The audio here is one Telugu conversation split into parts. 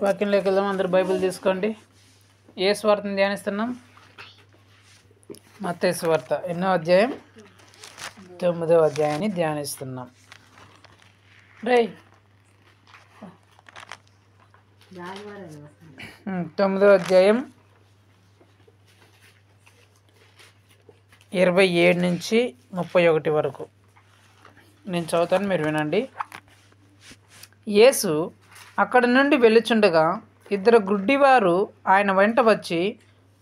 వాక్యంలోకి వెళ్దాం. అందరూ బైబిల్ తీసుకోండి. ఏ స్వార్థను ధ్యానిస్తున్నాం? మత్తయి సువార్త ఎన్నో అధ్యాయం? 9వ అధ్యాయాన్ని ధ్యానిస్తున్నాం. రై 9వ అధ్యాయం 27 నుంచి 31 వరకు నేను చదువుతాను, మీరు వినండి. యేసు అక్కడి నుండి వెళ్ళుచుండగా ఇద్దరు గుడ్డివారు ఆయన వెంట వచ్చి,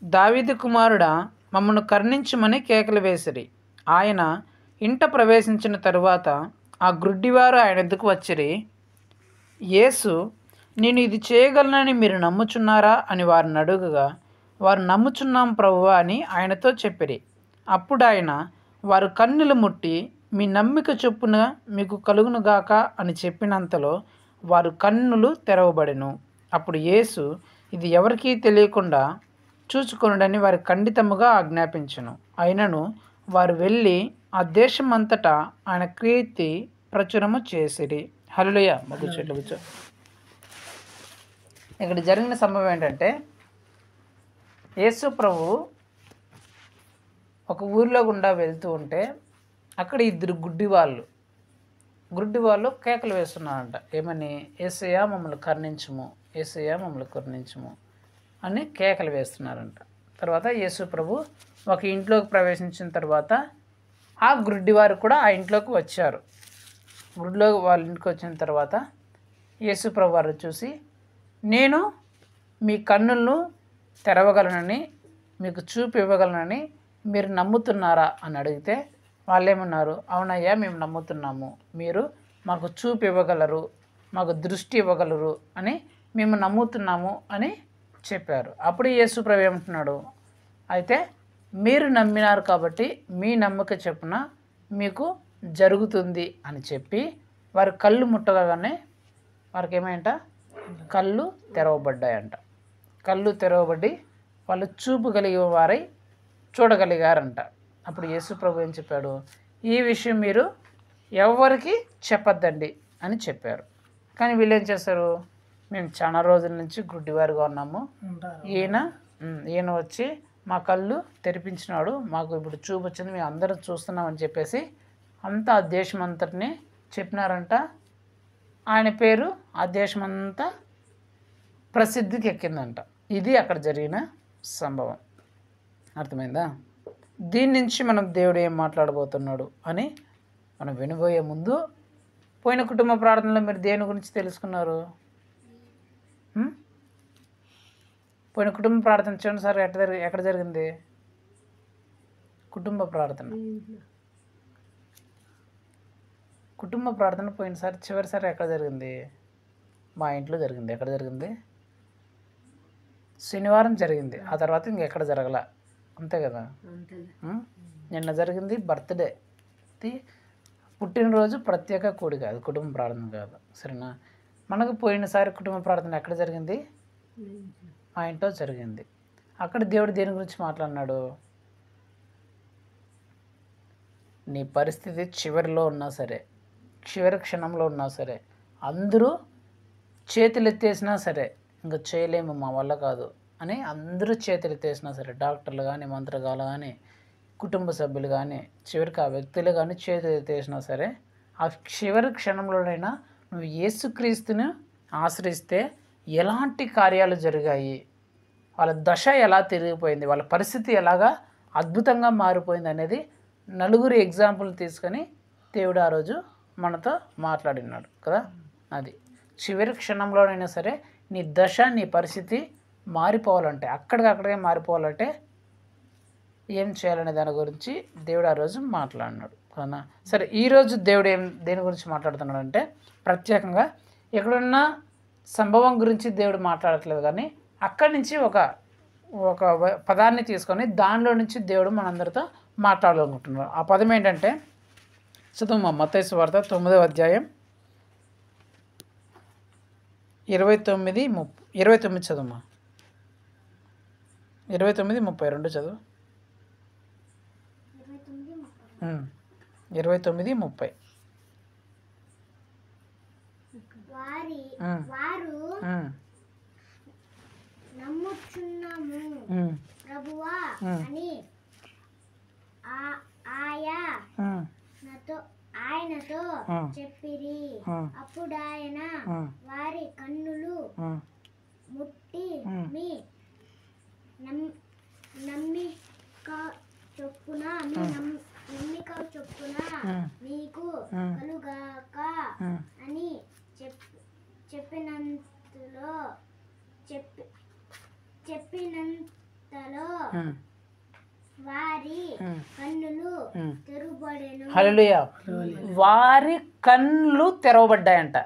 దావీదు కుమారుడా, మమ్మను కరుణించుమని కేకలు వేసిరి. ఆయన ఇంట ప్రవేశించిన తరువాత ఆ గుడ్డివారు ఆయన ఎద్దుకు వచ్చిరి. యేసు, నేను ఇది చేయగలనని మీరు నమ్ముచున్నారా అని వారిని అడుగగా, వారు నమ్ముచున్నాం ప్రభువా అని ఆయనతో చెప్పిరి. అప్పుడు ఆయన వారు కన్నులు ముట్టి, మీ నమ్మిక చొప్పున మీకు కలుగునుగాక అని చెప్పినంతలో వారు కన్నులు తెరవబడెను. అప్పుడు యేసు, ఇది ఎవరికీ తెలియకుండా చూచుకొనుడని వారి ఖండితముగా ఆజ్ఞాపించెను. అయినను వారు వెళ్ళి ఆ దేశమంతటా ఆయన కీర్తి ప్రచురము చేసిరి. హల్లెలూయా. కూర్చో. ఇక్కడ జరిగిన సంభవం ఏంటంటే, యేసు ప్రభు ఒక ఊరిలో గుండా వెళ్తూ ఉంటే అక్కడ ఇద్దరు గుడ్డి వాళ్ళు కేకలు వేస్తున్నారంట. ఏమని? యేసయ్యా మమ్మల్ని కరుణించుము, యేసయ్యా మమ్మల్ని కరుణించుము అని కేకలు వేస్తున్నారంట. తర్వాత యేసు ప్రభు ఒక ఇంట్లోకి ప్రవేశించిన తర్వాత ఆ గుడ్డివారు కూడా ఆ ఇంట్లోకి వచ్చారు. గుడిలో వాళ్ళ ఇంటికి వచ్చిన తర్వాత యేసు ప్రభు వారు చూసి, నేను మీ కన్నులను తెరవగలనని, మీకు చూపు ఇవ్వగలనని మీరు నమ్ముతున్నారా అని అడిగితే వాళ్ళు ఏమన్నారు? అవునయ్యా, మేము నమ్ముతున్నాము, మీరు మాకు చూపు ఇవ్వగలరు, మాకు దృష్టి ఇవ్వగలరు అని మేము నమ్ముతున్నాము అని చెప్పారు. అప్పుడు యేసు ప్రభు ఏమంటున్నాడు? అయితే మీరు నమ్మినారు కాబట్టి మీ నమ్మక చొప్పున మీకు జరుగుతుంది అని చెప్పి వారి కళ్ళు ముట్టగానే వారికి ఏమైంట? కళ్ళు తెరవబడ్డాయంట. కళ్ళు తెరవబడి వాళ్ళు చూపు కలిగే వారై చూడగలిగారంట. అప్పుడు యేసు ప్రభు ఏం చెప్పాడు? ఈ విషయం మీరు ఎవరికి చెప్పద్దండి అని చెప్పారు. కానీ వీళ్ళు ఏం చేస్తారు? మేము చాలా రోజుల నుంచి గుడ్డివారుగా ఉన్నాము, ఈయన వచ్చి మా కళ్ళు తెరిపించినాడు, మాకు ఇప్పుడు చూపు వచ్చింది, మేము అందరూ చూస్తున్నామని చెప్పేసి అంతా ఆ దేశమంతటిని చెప్పినారంట. ఆయన పేరు ఆ దేశమంతా ప్రసిద్ధికి ఎక్కిందంట. ఇది అక్కడ జరిగిన సంభవం. అర్థమైందా? దీని నుంచి మనం దేవుడు ఏం మాట్లాడబోతున్నాడు అని మనం వినబోయే ముందు, పోయిన కుటుంబ ప్రార్థనలో మీరు దేని గురించి తెలుసుకున్నారు? పోయిన కుటుంబ ప్రార్థన చూడండి సార్, ఎక్కడ జరిగింది కుటుంబ ప్రార్థన? కుటుంబ ప్రార్థన పోయినసారి చివరిసారి ఎక్కడ జరిగింది? మా ఇంట్లో జరిగింది. ఎక్కడ జరిగింది? శనివారం జరిగింది. ఆ తర్వాత ఇంకెక్కడ జరగల, అంతే కదా? నిన్న జరిగింది బర్త్డే, పుట్టినరోజు ప్రత్యేక కూడి కాదు, కుటుంబ ప్రార్థన కాదు, సరేనా? మనకు పోయినసారి కుటుంబ ప్రార్థన ఎక్కడ జరిగింది? మా ఇంట్లో జరిగింది. అక్కడ దేవుడు దేని గురించి మాట్లాడినాడు? నీ పరిస్థితి చివరిలో ఉన్నా సరే, చివరి క్షణంలో ఉన్నా సరే, అందరూ చేతులు ఎత్తేసినా సరే, ఇంకా చేయలేము, మా వల్ల కాదు అని అందరూ చేతులు ఎత్తేసినా సరే, డాక్టర్లు కానీ, మంత్రగాలు కానీ, కుటుంబ సభ్యులు కానీ, చివరికి ఆ వ్యక్తులు కానీ చేతులు ఎత్తేసినా సరే, ఆ చివరి క్షణంలోనైనా నువ్వు యేసుక్రీస్తుని ఆశ్రయిస్తే ఎలాంటి కార్యాలు జరిగాయి, వాళ్ళ దశ ఎలా తిరిగిపోయింది, వాళ్ళ పరిస్థితి ఎలాగా అద్భుతంగా మారిపోయింది అనేది నలుగురు ఎగ్జాంపుల్ తీసుకొని దేవుడు ఆ రోజు మనతో మాట్లాడినాడు కదా. అది చివరి క్షణంలోనైనా సరే నీ దశ, నీ పరిస్థితి మారిపోవాలంటే, అక్కడికక్కడే మారిపోవాలంటే ఏం చేయాలనే దాని గురించి దేవుడు ఆ రోజు మాట్లాడినాడు కదా. సరే, ఈరోజు దేవుడు దేని గురించి మాట్లాడుతున్నాడు అంటే, ప్రత్యేకంగా ఎక్కడున్న సంభవం గురించి దేవుడు మాట్లాడట్లేదు, కానీ అక్కడి నుంచి ఒక పదాన్ని తీసుకొని దానిలో నుంచి దేవుడు మనందరితో మాట్లాడాలనుకుంటున్నాడు. ఆ పదం ఏంటంటే, చదువు మత్తయి సువార్త 9వ అధ్యాయం 29 చదువు. 29:32 చదువు. 29:30. ప్రభువా అని ఆయనతో చెప్పిరి. అప్పుడు ఆయన వారి కన్నులు ముట్టి మీ నమ్మిక చొప్పున మీకు కలుగాక అని చెప్పినంతలో వారి కన్నులు తెరవబడెను. హల్లెలూయా. వారి కన్నులు తెరవబడ్డాయంట.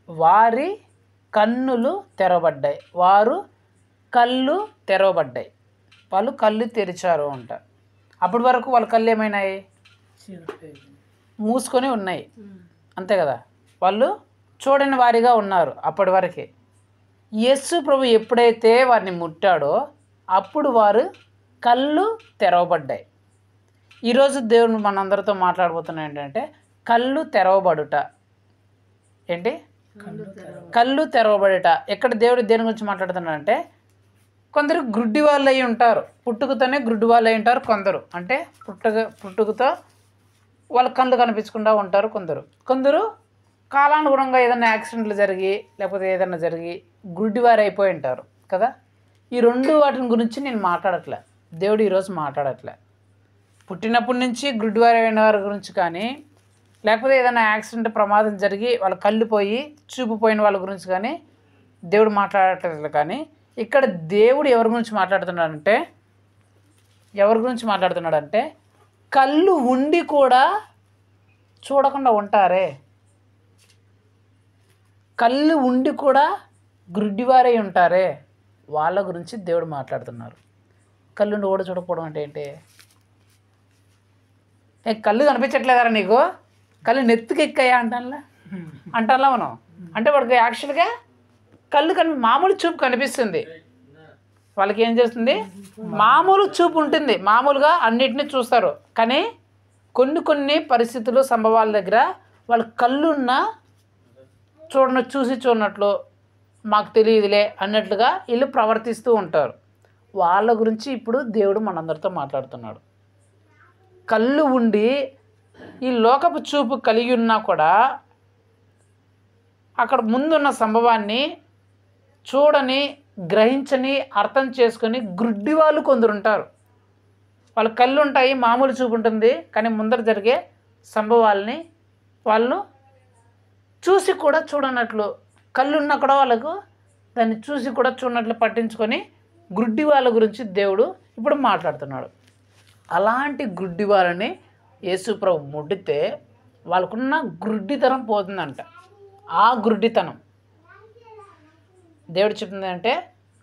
వారి కన్నులు తెరవబడ్డాయి. వారు కళ్ళు తెరవబడ్డాయి. వాళ్ళు కళ్ళు తెరిచారు అంట. అప్పటి వరకు వాళ్ళ కళ్ళు ఏమైనాయి? మూసుకొని ఉన్నాయి, అంతే కదా. వాళ్ళు చూడని వారిగా ఉన్నారు అప్పటి వరకే. యేసు ప్రభు ఎప్పుడైతే వారిని ముట్టాడో అప్పుడు వారు కళ్ళు తెరవబడ్డాయి. ఈరోజు దేవుడు మనందరితో మాట్లాడబోతున్నా ఏంటంటే కళ్ళు తెరవబడుట. ఏంటి? కళ్ళు తెరవబడుట. ఎక్కడ దేవుడు దేని గురించి మాట్లాడుతున్నాడంటే కొందరు గుడ్డి వాళ్ళు అయి ఉంటారు. పుట్టుకతోనే గుడ్డి వాళ్ళు అయి ఉంటారు కొందరు. అంటే పుట్టుకతో వాళ్ళ కళ్ళు కనిపించకుండా ఉంటారు కొందరు కాలానుగుణంగా ఏదైనా యాక్సిడెంట్లు జరిగి లేకపోతే ఏదైనా జరిగి గుడ్డివారు అయిపోయి ఉంటారు కదా. ఈ రెండు వాటిని గురించి నేను మాట్లాడట్లే. దేవుడు ఈరోజు మాట్లాడట్లే. పుట్టినప్పటి నుంచి గుడ్డివారు అయిన వారి గురించి కానీ లేకపోతే ఏదైనా యాక్సిడెంట్ ప్రమాదం జరిగి వాళ్ళ కళ్ళు పోయి చూపు పోయిన వాళ్ళ గురించి కానీ దేవుడు మాట్లాడట్లేదు. కానీ ఇక్కడ దేవుడు ఎవరి గురించి మాట్లాడుతున్నాడంటే కళ్ళు ఉండి కూడా చూడకుండా ఉంటారే, కళ్ళు ఉండి కూడా గుడ్డివారై ఉంటారే, వాళ్ళ గురించి దేవుడు మాట్లాడుతున్నారు. కళ్ళుండి కూడా చూడకపోవడం అంటే ఏంటి? కళ్ళు కనిపించట్లేదారా నీకు? కళ్ళు నెత్తికి ఎక్కాయా అంటాలా మనం. అంటే వాడికి యాక్చువల్గా కళ్ళు మామూలు చూపు కనిపిస్తుంది. వాళ్ళకి ఏం చేస్తుంది? మామూలు చూపు ఉంటుంది. మామూలుగా అన్నిటినీ చూస్తారు. కానీ కొన్ని పరిస్థితులు సంభవాల దగ్గర వాళ్ళ కళ్ళున్న చూసినట్లు మాకు తెలియదులే అన్నట్లుగా వీళ్ళు ప్రవర్తిస్తూ ఉంటారు. వాళ్ళ గురించి ఇప్పుడు దేవుడు మనందరితో మాట్లాడుతున్నాడు. కళ్ళు ఉండి ఈ లోకపు చూపు కలిగి ఉన్నా కూడా అక్కడ ముందున్న సంభవాన్ని చూడని, గ్రహించని, అర్థం చేసుకొని గుడ్డి వాళ్ళు కొందరు ఉంటారు. వాళ్ళ కళ్ళు ఉంటాయి, మామూలు చూపు ఉంటుంది, కానీ ముందర జరిగే సంభవాల్ని వాళ్ళు చూసి కూడా చూడనట్లు, కళ్ళున్నా కూడా వాళ్ళకు దాన్ని చూసి కూడా చూడనట్లు పట్టించుకొని గుడ్డి వాళ్ళ గురించి దేవుడు ఇప్పుడు మాట్లాడుతున్నాడు. అలాంటి గుడ్డి వాళ్ళని యేసు ప్రభు ముట్టితే వాళ్ళకున్న గుడ్డితనం పోతుందంట. ఆ గుడ్డితనం దేవుడు చెప్తుంది అంటే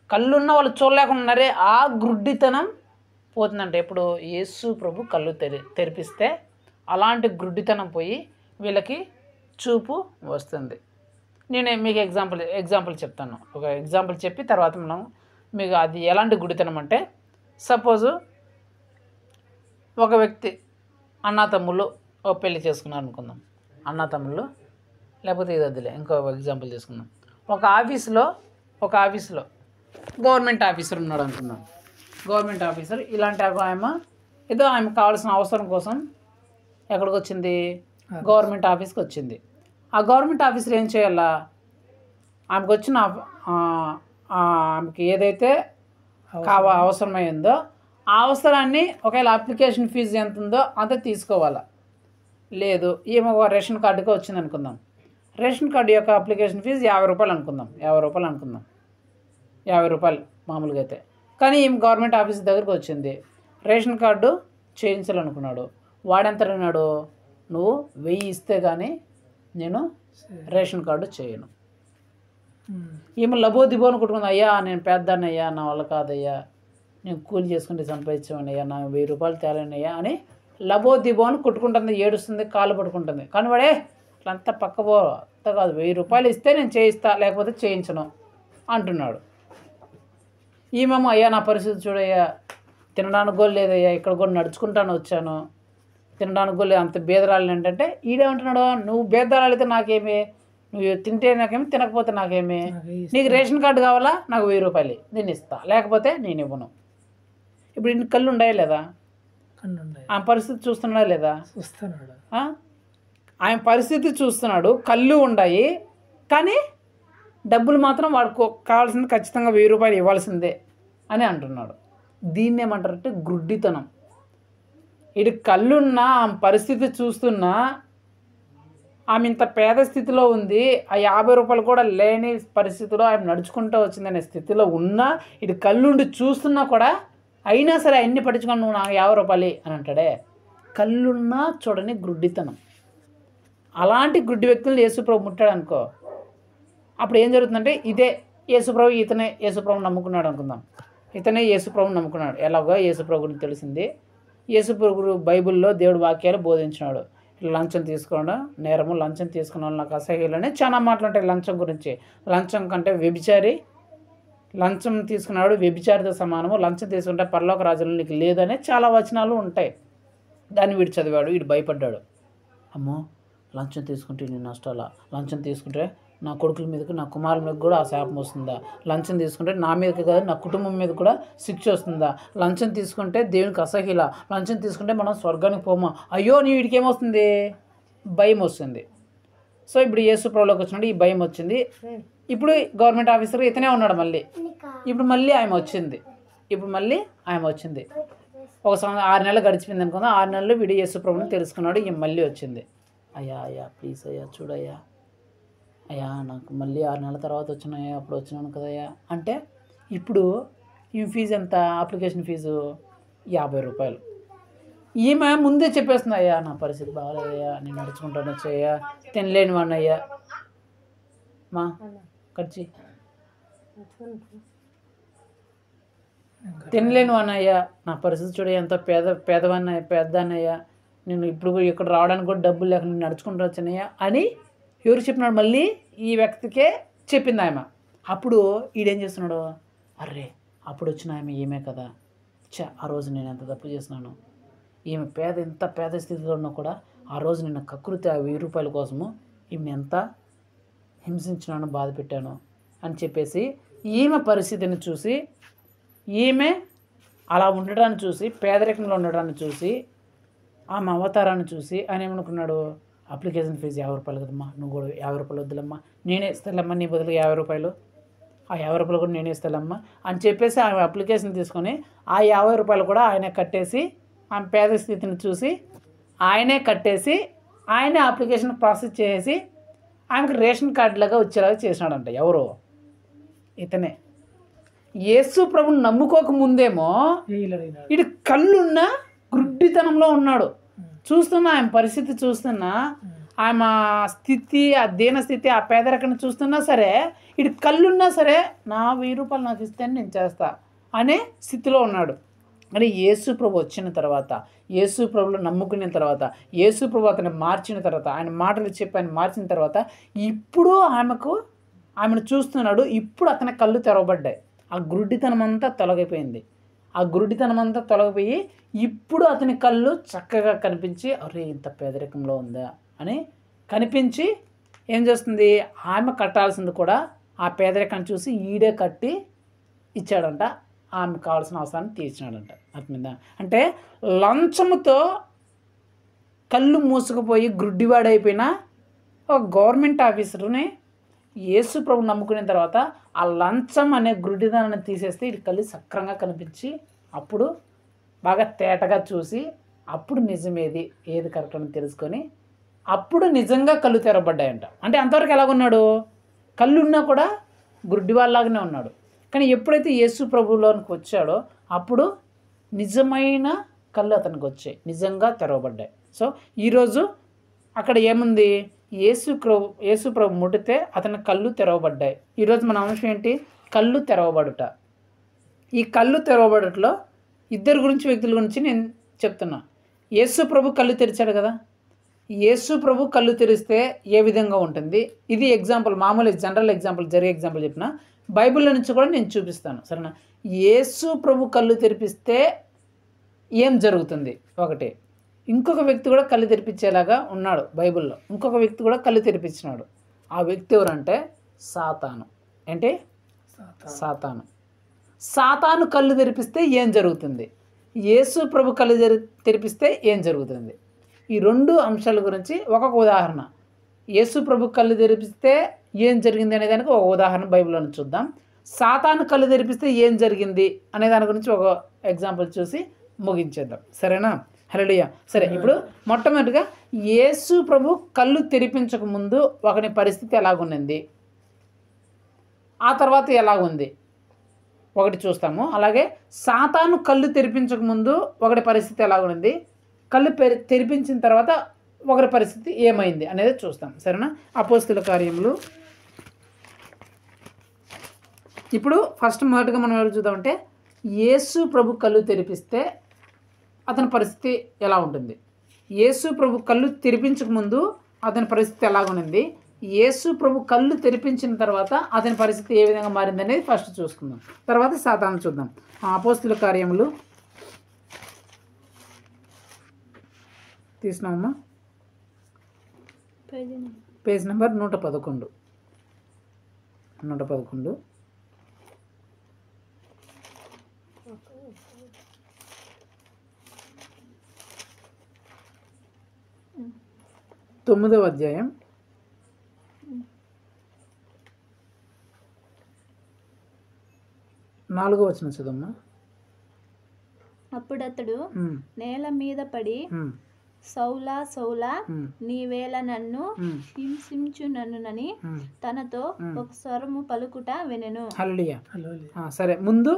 కళ్ళున్న వాళ్ళు చూడలేకున్నారే, ఆ గుడ్డితనం పోతుందంటే ఇప్పుడు యేసు ప్రభు కళ్ళు తెరిపిస్తే అలాంటి గుడ్డితనం పోయి వీళ్ళకి చూపు వస్తుంది. నేనే మీకు ఎగ్జాంపుల్ చెప్తాను. ఒక ఎగ్జాంపుల్ చెప్పి తర్వాత మనం మీకు అది ఎలాంటి గుడితనం అంటే, సపోజు ఒక వ్యక్తి అన్నాతమ్ముళ్ళు ఒక పెళ్లి చేసుకున్నారు అనుకుందాం. అన్నాతమ్ముళ్ళు లేకపోతే ఇది వద్దులే, ఇంకో ఎగ్జాంపుల్ తీసుకుందాం. ఒక ఆఫీస్లో గవర్నమెంట్ ఆఫీసర్ ఉన్నాడు అనుకుందాం. గవర్నమెంట్ ఆఫీసర్ ఇలాంటి ఆమె ఏదో ఆమెకు కావాల్సిన అవసరం కోసం ఎక్కడికి వచ్చింది? గవర్నమెంట్ ఆఫీస్కి వచ్చింది. ఆ గవర్నమెంట్ ఆఫీసర్ ఏం చేయాలా? ఆమెకు వచ్చిన ఆమెకి ఏదైతే అవసరమైందో ఆ అవసరాన్ని ఒకవేళ అప్లికేషన్ ఫీజు ఎంత ఉందో అంత తీసుకోవాలా. లేదు ఈమె ఒక రేషన్ కార్డుగా వచ్చింది అనుకుందాం. రేషన్ కార్డు యొక్క అప్లికేషన్ ఫీజు 50 రూపాయలు అనుకుందాం. 50 రూపాయలు మామూలుగా అయితే. కానీ ఈమె గవర్నమెంట్ ఆఫీస్ దగ్గరికి వచ్చింది, రేషన్ కార్డు చేయించాలనుకున్నాడు. వాడెంత అన్నాడు? నువ్వు 1000 ఇస్తే కానీ నేను రేషన్ కార్డు చేయను. ఈమె లబోదిబోని కుట్టుకుంది, అయ్యా నేను పెద్దన్నయ్యా, నా వల్ల కాదయ్యా, నేను కూలి చేసుకుంటే సంపాదించామన్నయ్యా, నా 1000 రూపాయలు తేలనయ్యా అని లబోదిబోని కుట్టుకుంటుంది, ఏడుస్తుంది, కాళ్ళు పట్టుకుంటుంది. కానీ వాడే అట్లంతా పక్కపో, అంత కాదు, 1000 రూపాయలు ఇస్తే నేను చేయిస్తా, లేకపోతే చేయించను అంటున్నాడు. ఈమెమో అయ్యా నా పరిస్థితి చూడయ్యా, తినడానికి కూడా లేదయ్యా, ఇక్కడ కూడా నడుచుకుంటాను వచ్చాను, తినడానికి కూడా అంత బేదరాలు ఏంటంటే ఈడేమంటున్నాడు, నువ్వు బేదరాలు అయితే నాకేమి, నువ్వు తింటే నాకేమి, తినకపోతే నాకేమి, నీకు రేషన్ కార్డు కావాలా, నాకు 1000 రూపాయలు నేను ఇస్తా, లేకపోతే నేను ఇవ్వను ఇప్పుడు ఇన్ని కళ్ళు ఉన్నాయా లేదా? కళ్ళు ఉన్నాయి, ఆ పరిస్థితి చూస్తున్నాడా లేదా? చూస్తున్నాడు. ఆ? ఆయన పరిస్థితి చూస్తున్నాడు, కళ్ళు ఉన్నాయి, కానీ డబ్బులు మాత్రం వాడికి కావాల్సింది ఖచ్చితంగా 1000 రూపాయలు ఇవ్వాల్సిందే అని అంటున్నాడు. దీన్ని ఏమంటారంటే గుడ్డితనం. ఇటు కళ్ళున్నా ఆమె పరిస్థితి చూస్తున్నా, ఆమె ఇంత పేద స్థితిలో ఉంది, ఆ 50 రూపాయలు కూడా లేని పరిస్థితిలో ఆమె నడుచుకుంటూ వచ్చిందనే స్థితిలో ఉన్నా, ఇటు కళ్ళుండి చూస్తున్నా కూడా అయినా సరే అన్ని పట్టించుకొని నువ్వు నాకు 50 రూపాయలు అని అంటాడే. కళ్ళున్నా చూడని గుడ్డితనం. అలాంటి గుడ్డి వ్యక్తులను యేసుప్రభు ముట్టాడు అనుకో, అప్పుడు ఏం జరుగుతుందంటే ఇదే యేసుప్రభు, ఇతనే యేసుప్రభు నమ్ముకున్నాడు అనుకుందాం. ఇతనే యేసుప్రభు నమ్ముకున్నాడు. ఎలాగో యేసుప్రభు గురించి తెలిసింది. యేసుప్రభు బైబిల్లో దేవుడు వాక్యాలు బోధించినాడు. లంచం తీసుకోవడం నేరము, లంచం తీసుకున్న వాళ్ళు నాకు అసహ్యులని చాలా మాటలు ఉంటాయి లంచం గురించి. లంచం కంటే వ్యభిచారి, లంచం తీసుకున్నాడు వ్యభిచారితో సమానము, లంచం తీసుకుంటే పరలోక రాజ్యంలో నీకు లేదనే చాలా వచనాలు ఉంటాయి. దాన్ని వీడు చదివాడు, వీడు భయపడ్డాడు. అమ్మో లంచం తీసుకుంటే నేను నష్టాలా, లంచం తీసుకుంటే నా కొడుకుల మీదకి నా కుమారుల మీద కూడా ఆ శాపం వస్తుందా, లంచం తీసుకుంటే నా మీదకి కాదు నా కుటుంబం మీద కూడా శిక్ష వస్తుందా, లంచం తీసుకుంటే దేవునికి అసహ్యుల, లంచం తీసుకుంటే మనం స్వర్గానికి పోమా, అయ్యో నీ వీడికి ఏమొస్తుంది, భయం వస్తుంది. సో ఇప్పుడు యేసుప్రభులోకి వచ్చినప్పుడు ఈ భయం వచ్చింది. ఇప్పుడు గవర్నమెంట్ ఆఫీసర్ ఇతనే ఉన్నాడు మళ్ళీ. ఇప్పుడు మళ్ళీ ఆమె వచ్చింది. ఒక 6 నెలలు గడిచిపోయింది అనుకుందాం. 6 నెలలు వీడు యేసుప్రభుని తెలుసుకున్నాడు. ఈ మళ్ళీ వచ్చింది. అయ్యా ప్లీజ్ అయ్యా చూడయ్యా, అయ్యా నాకు మళ్ళీ 6 నెలల తర్వాత వచ్చినాయా, అప్పుడు వచ్చినాను కదయ్యా అంటే, ఇప్పుడు ఈ ఫీజు ఎంత, అప్లికేషన్ ఫీజు 50 రూపాయలు. ఈమె ముందే చెప్పేస్తుంది, అయ్యా నా పరిస్థితి బాగాలేదయ్యా, నేను నడుచుకుంటాను వచ్చయ్యా, తినలేని వాడిని అయ్యా, మా ఖర్చు తినలేని వాడిని అయ్యా, నా పరిస్థితి చూడ ఎంత పెద్దవాన్నయ్యా, నేను ఇప్పుడు ఇక్కడ రావడానికి కూడా డబ్బులు లేక నేను నడుచుకుంటూ వచ్చానయ్యా అని ఎవరు చెప్పినాడు, మళ్ళీ ఈ వ్యక్తికే చెప్పింది ఆమె. అప్పుడు ఈడేం చేస్తున్నాడు, అర్రే అప్పుడు వచ్చిన ఆమె ఈమె కదా, ఆ రోజు నేను ఎంత తప్పు చేసినాను, ఈమె ఎంత పేద స్థితిలో ఉన్నా కూడా ఆ రోజు నేను కకృతి 1000 రూపాయల కోసము ఈమె ఎంత హింసించినాను, బాధ పెట్టాను అని చెప్పేసి ఈమె పరిస్థితిని చూసి, ఈమె అలా ఉండడాన్ని చూసి, పేదరికంలో ఉండడాన్ని చూసి, ఆమె అవతారాన్ని చూసి ఆయన ఏమనుకున్నాడు, అప్లికేషన్ ఫీజు 50 రూపాయలు కదమ్మా, నువ్వు కూడా 50 రూపాయలు వద్దులమ్మా, నేనే ఇస్తానమ్మా నీ బదులు 50 రూపాయలు, ఆ 50 రూపాయలు కూడా నేనే ఇస్తానమ్మా అని చెప్పేసి ఆమె అప్లికేషన్ తీసుకొని ఆ 50 రూపాయలు కూడా ఆయనే కట్టేసి, ఆమె పేద స్థితిని చూసి ఆయనే కట్టేసి, ఆయనే అప్లికేషన్ ప్రాసెస్ చేసి ఆమెకు రేషన్ కార్డులాగా వచ్చేలాగా చేసినాడంట. ఎవరు, ఇతనే. యేసు ప్రభుని నమ్ముకోక ముందేమో ఇటు కళ్ళున్న గుడ్డితనంలో ఉన్నాడు. చూస్తున్నా ఆయన పరిస్థితి చూస్తున్నా, ఆమె స్థితి, ఆ దీన స్థితి, ఆ పేదరికాన్ని చూస్తున్నా సరే, ఇటు కళ్ళున్నా సరే నా 1000 రూపాయలు నాకు ఇస్తే నేను చేస్తా అనే స్థితిలో ఉన్నాడు. అని యేసు ప్రభు వచ్చిన తర్వాత, యేసు ప్రభులు నమ్ముకున్న తర్వాత, యేసు ప్రభు అతన్ని మార్చిన తర్వాత, ఆయన మాటలు చెప్పి ఆయన మార్చిన తర్వాత, ఇప్పుడు ఆమెను చూస్తున్నాడు. ఇప్పుడు అతని కళ్ళు తెరవబడ్డాయి. ఆ గుడ్డితనం అంతా తొలగిపోయింది. ఆ గుడ్డితనం అంతా తొలగిపోయి ఇప్పుడు అతని కళ్ళు చక్కగా కనిపించి, అరే ఇంత పేదరికంలో ఉందా అని కనిపించి ఏం చేస్తుంది, ఆమె కట్టాల్సింది కూడా ఆ పేదరికాన్ని చూసి ఈడే కట్టి ఇచ్చాడంట. ఆమెకు కావాల్సిన అవసరాన్ని తీర్చినాడంట. అర్థమైందా? అంటే లంచముతో కళ్ళు మూసుకుపోయి గుడ్డివాడైపోయిన ఒక గవర్నమెంట్ ఆఫీసర్ని యేసు ప్రభు నమ్ముకున్న తర్వాత ఆ లంచం అనే గుడ్డిదాన్ని తీసేస్తే ఇది కళ్ళు సక్రంగా కనిపించి, అప్పుడు బాగా తేటగా చూసి, అప్పుడు నిజమేది ఏది కరెక్ట్ అని తెలుసుకొని అప్పుడు నిజంగా కళ్ళు తెరవబడ్డాయంట. అంటే అంతవరకు ఎలాగున్నాడు, కళ్ళు ఉన్నా కూడా గుడ్డివాళ్ళలాగానే ఉన్నాడు. కానీ ఎప్పుడైతే యేసు ప్రభువులోనికి వచ్చాడో అప్పుడు నిజమైన కళ్ళు అతనికి వచ్చాయి, నిజంగా తెరవబడ్డాయి. సో ఈరోజు అక్కడ ఏముంది, యేసు ప్రభు ముట్టితే అతని కళ్ళు తెరవబడ్డాయి. ఈరోజు మన అంశం ఏంటి, కళ్ళు తెరవబడుట. ఈ కళ్ళు తెరవబడటలో ఇద్దరు వ్యక్తుల గురించి నేను చెప్తున్నా. యేసు ప్రభు కళ్ళు తెరిచాడు కదా, యేసు ప్రభు కళ్ళు తెరిస్తే ఏ విధంగా ఉంటుంది, ఇది ఎగ్జాంపుల్, మామూలు జనరల్ ఎగ్జాంపుల్, జరిగే ఎగ్జాంపుల్ చెప్పిన, బైబిల్లో నుంచి కూడా నేను చూపిస్తాను, సరేనా. యేసు ప్రభు కళ్ళు తెరిపిస్తే ఏం జరుగుతుంది, ఒకటి. ఇంకొక వ్యక్తి కూడా కళ్ళు తెరిపించేలాగా ఉన్నాడు బైబిల్లో. ఇంకొక వ్యక్తి కూడా కళ్ళు తెరిపించినాడు. ఆ వ్యక్తి ఎవరంటే సాతాను. ఏంటి, సాతాను కళ్ళు తెరిపిస్తే ఏం జరుగుతుంది, యేసు ప్రభు కళ్ళు తెరిపిస్తే ఏం జరుగుతుంది? ఈ 2 అంశాల గురించి ఒక్కొక్క ఉదాహరణ. యేసు ప్రభు కళ్ళు తెరిపిస్తే ఏం జరిగింది అనే దానికి ఒక ఉదాహరణ బైబిల్లోని చూద్దాం. సాతాను కళ్ళు తెరిపిస్తే ఏం జరిగింది అనే దాని గురించి ఒక ఎగ్జాంపుల్ చూసి ముగించేద్దాం. సరేనా? హల్లెలూయా. సరే, ఇప్పుడు మొట్టమొదటిగా యేసు ప్రభు కళ్ళు తెరిపించక ముందు ఒకని పరిస్థితి ఎలాగుంది, ఆ తర్వాత ఎలాగుంది ఒకటి చూస్తాము. అలాగే సాతాను కళ్ళు తెరిపించక ముందు ఒకటి పరిస్థితి ఎలాగుంది, కళ్ళు తెరిపించిన తర్వాత ఒకరి పరిస్థితి ఏమైంది అనేది చూస్తాం. సరేనా? అపోస్తలుల కార్యములు. ఇప్పుడు ఫస్ట్ మొదటిగా మనం ఎవరు చూద్దామంటే యేసు ప్రభు కళ్ళు తెరిపిస్తే అతని పరిస్థితి ఎలా ఉంటుంది, యేసు ప్రభు కళ్ళు తెరిపించక ముందు అతని పరిస్థితి ఎలాగుంది, యేసు ప్రభు కళ్ళు తెరిపించిన తర్వాత అతని పరిస్థితి ఏ విధంగా మారింది అనేది ఫస్ట్ చూసుకుందాం. తర్వాత సాతాను చూద్దాం. అపోస్తలుల కార్యములు తీసినామమ్మా, పేజ్ నెంబర్ 111. 111 9వ అధ్యాయం 4వ వచనం చదవమ్మా. అప్పుడతడు నేల మీద పడి, సౌలా సౌలా, నీవేళ నన్ను హింసించుననునని తనతో ఒక స్వరము పలుకుట వినెను. హల్లెలూయా. సరే, ముందు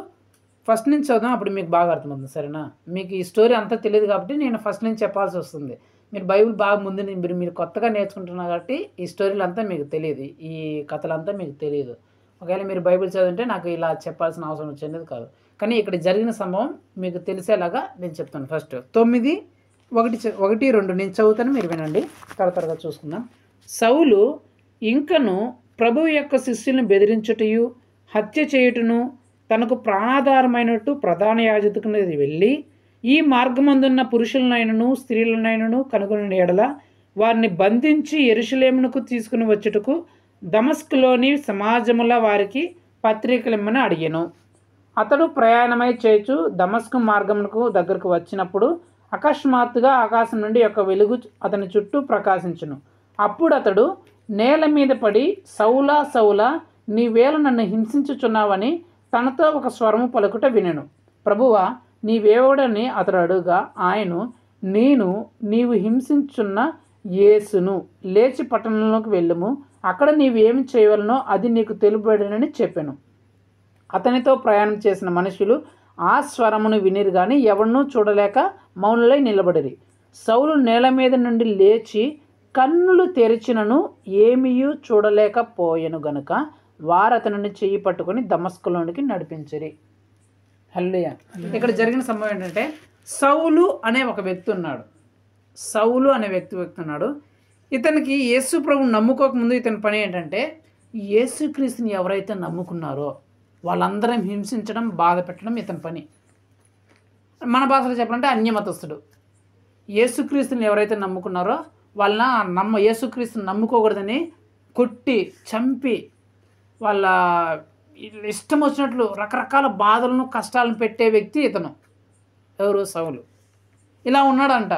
ఫస్ట్ నుంచి చదువుదాం, అప్పుడు మీకు బాగా అర్థమవుతుంది. సరేనా? మీకు ఈ స్టోరీ అంతా తెలియదు కాబట్టి నేను ఫస్ట్ నుంచి చెప్పాల్సి వస్తుంది. మీరు బైబిల్ బాగా ముందు మీరు కొత్తగా నేర్చుకుంటున్నారు కాబట్టి ఈ స్టోరీలు అంతా మీకు తెలియదు, ఈ కథలంతా మీకు తెలియదు. ఒకవేళ మీరు బైబిల్ చదివితే నాకు ఇలా చెప్పాల్సిన అవసరం వచ్చేది కాదు. కానీ ఇక్కడ జరిగిన సంభవం మీకు తెలిసేలాగా నేను చెప్తాను. ఫస్ట్ 9:1-2 నేను చదువుతాను, మీరు వినండి. త్వరగా చూసుకుందాం. సౌలు ఇంకను ప్రభువు యొక్క శిష్యులను బెదిరించుటయు హత్య చేయుటను తనకు ప్రాణాధారమైనట్టు ప్రధాన యాజకునికి వెళ్ళి, ఈ మార్గమందున్న పురుషులనైనను స్త్రీలనైనను కనుగొని ఎడల వారిని బంధించి యెరూషలేమునకు తీసుకుని వచ్చుటకు దమస్కులోని సమాజముల వారికి పత్రికలిమ్మని అడిగాను. అతడు ప్రయాణమై చేయుచు దమస్కు మార్గమునకు దగ్గరకు వచ్చినప్పుడు అకస్మాత్తుగా ఆకాశం నుండి ఒక వెలుగు అతని చుట్టూ ప్రకాశించును. అప్పుడు అతడు నేల మీద పడి, సౌలా సౌలా, నీవేళ నన్ను హింసించుచున్నావని తనతో ఒక స్వరము పలుకుట వినెను. ప్రభువా, నీవేవడని అతడు అడుగా, ఆయన, నీవు హింసించున్న యేసును, లేచి పట్టణంలోకి వెళ్ళుము, అక్కడ నీవేమి చేయవలనో అది నీకు తెలుపబడినని చెప్పాను. అతనితో ప్రయాణం చేసిన మనుషులు ఆ స్వరమును వినిరు కానీ ఎవరినూ చూడలేక మౌనులై నిలబడిరి. సౌలు నేల మీద నుండి లేచి కన్నులు తెరిచినను ఏమీయూ చూడలేకపోయెను గనుక వారు అతనిని చెయ్యి పట్టుకొని దమస్కులోనికి నడిపించిరి. హల్లెలూయా. ఇక్కడ జరిగిన సంభవం ఏంటంటే, సౌలు అనే ఒక వ్యక్తి ఉన్నాడు. ఇతనికి యేసు ప్రభువుని నమ్ముకోకముందు ఇతని పని ఏంటంటే, యేసుక్రీస్తుని ఎవరైతే నమ్ముకున్నారో వాళ్ళందరం హింసించడం, బాధ పెట్టడం ఇతని పని. మన భాషలో చెప్పాలంటే అన్యమతస్థుడు. యేసుక్రీస్తుని ఎవరైతే నమ్ముకున్నారో వాళ్ళ యేసుక్రీస్తుని నమ్ముకోకూడదని కొట్టి చంపి వాళ్ళ ఇష్టం వచ్చినట్లు రకరకాల బాధలను కష్టాలను పెట్టే వ్యక్తి ఇతను. ఎవరు? సౌలు. ఇలా ఉన్నాడంట.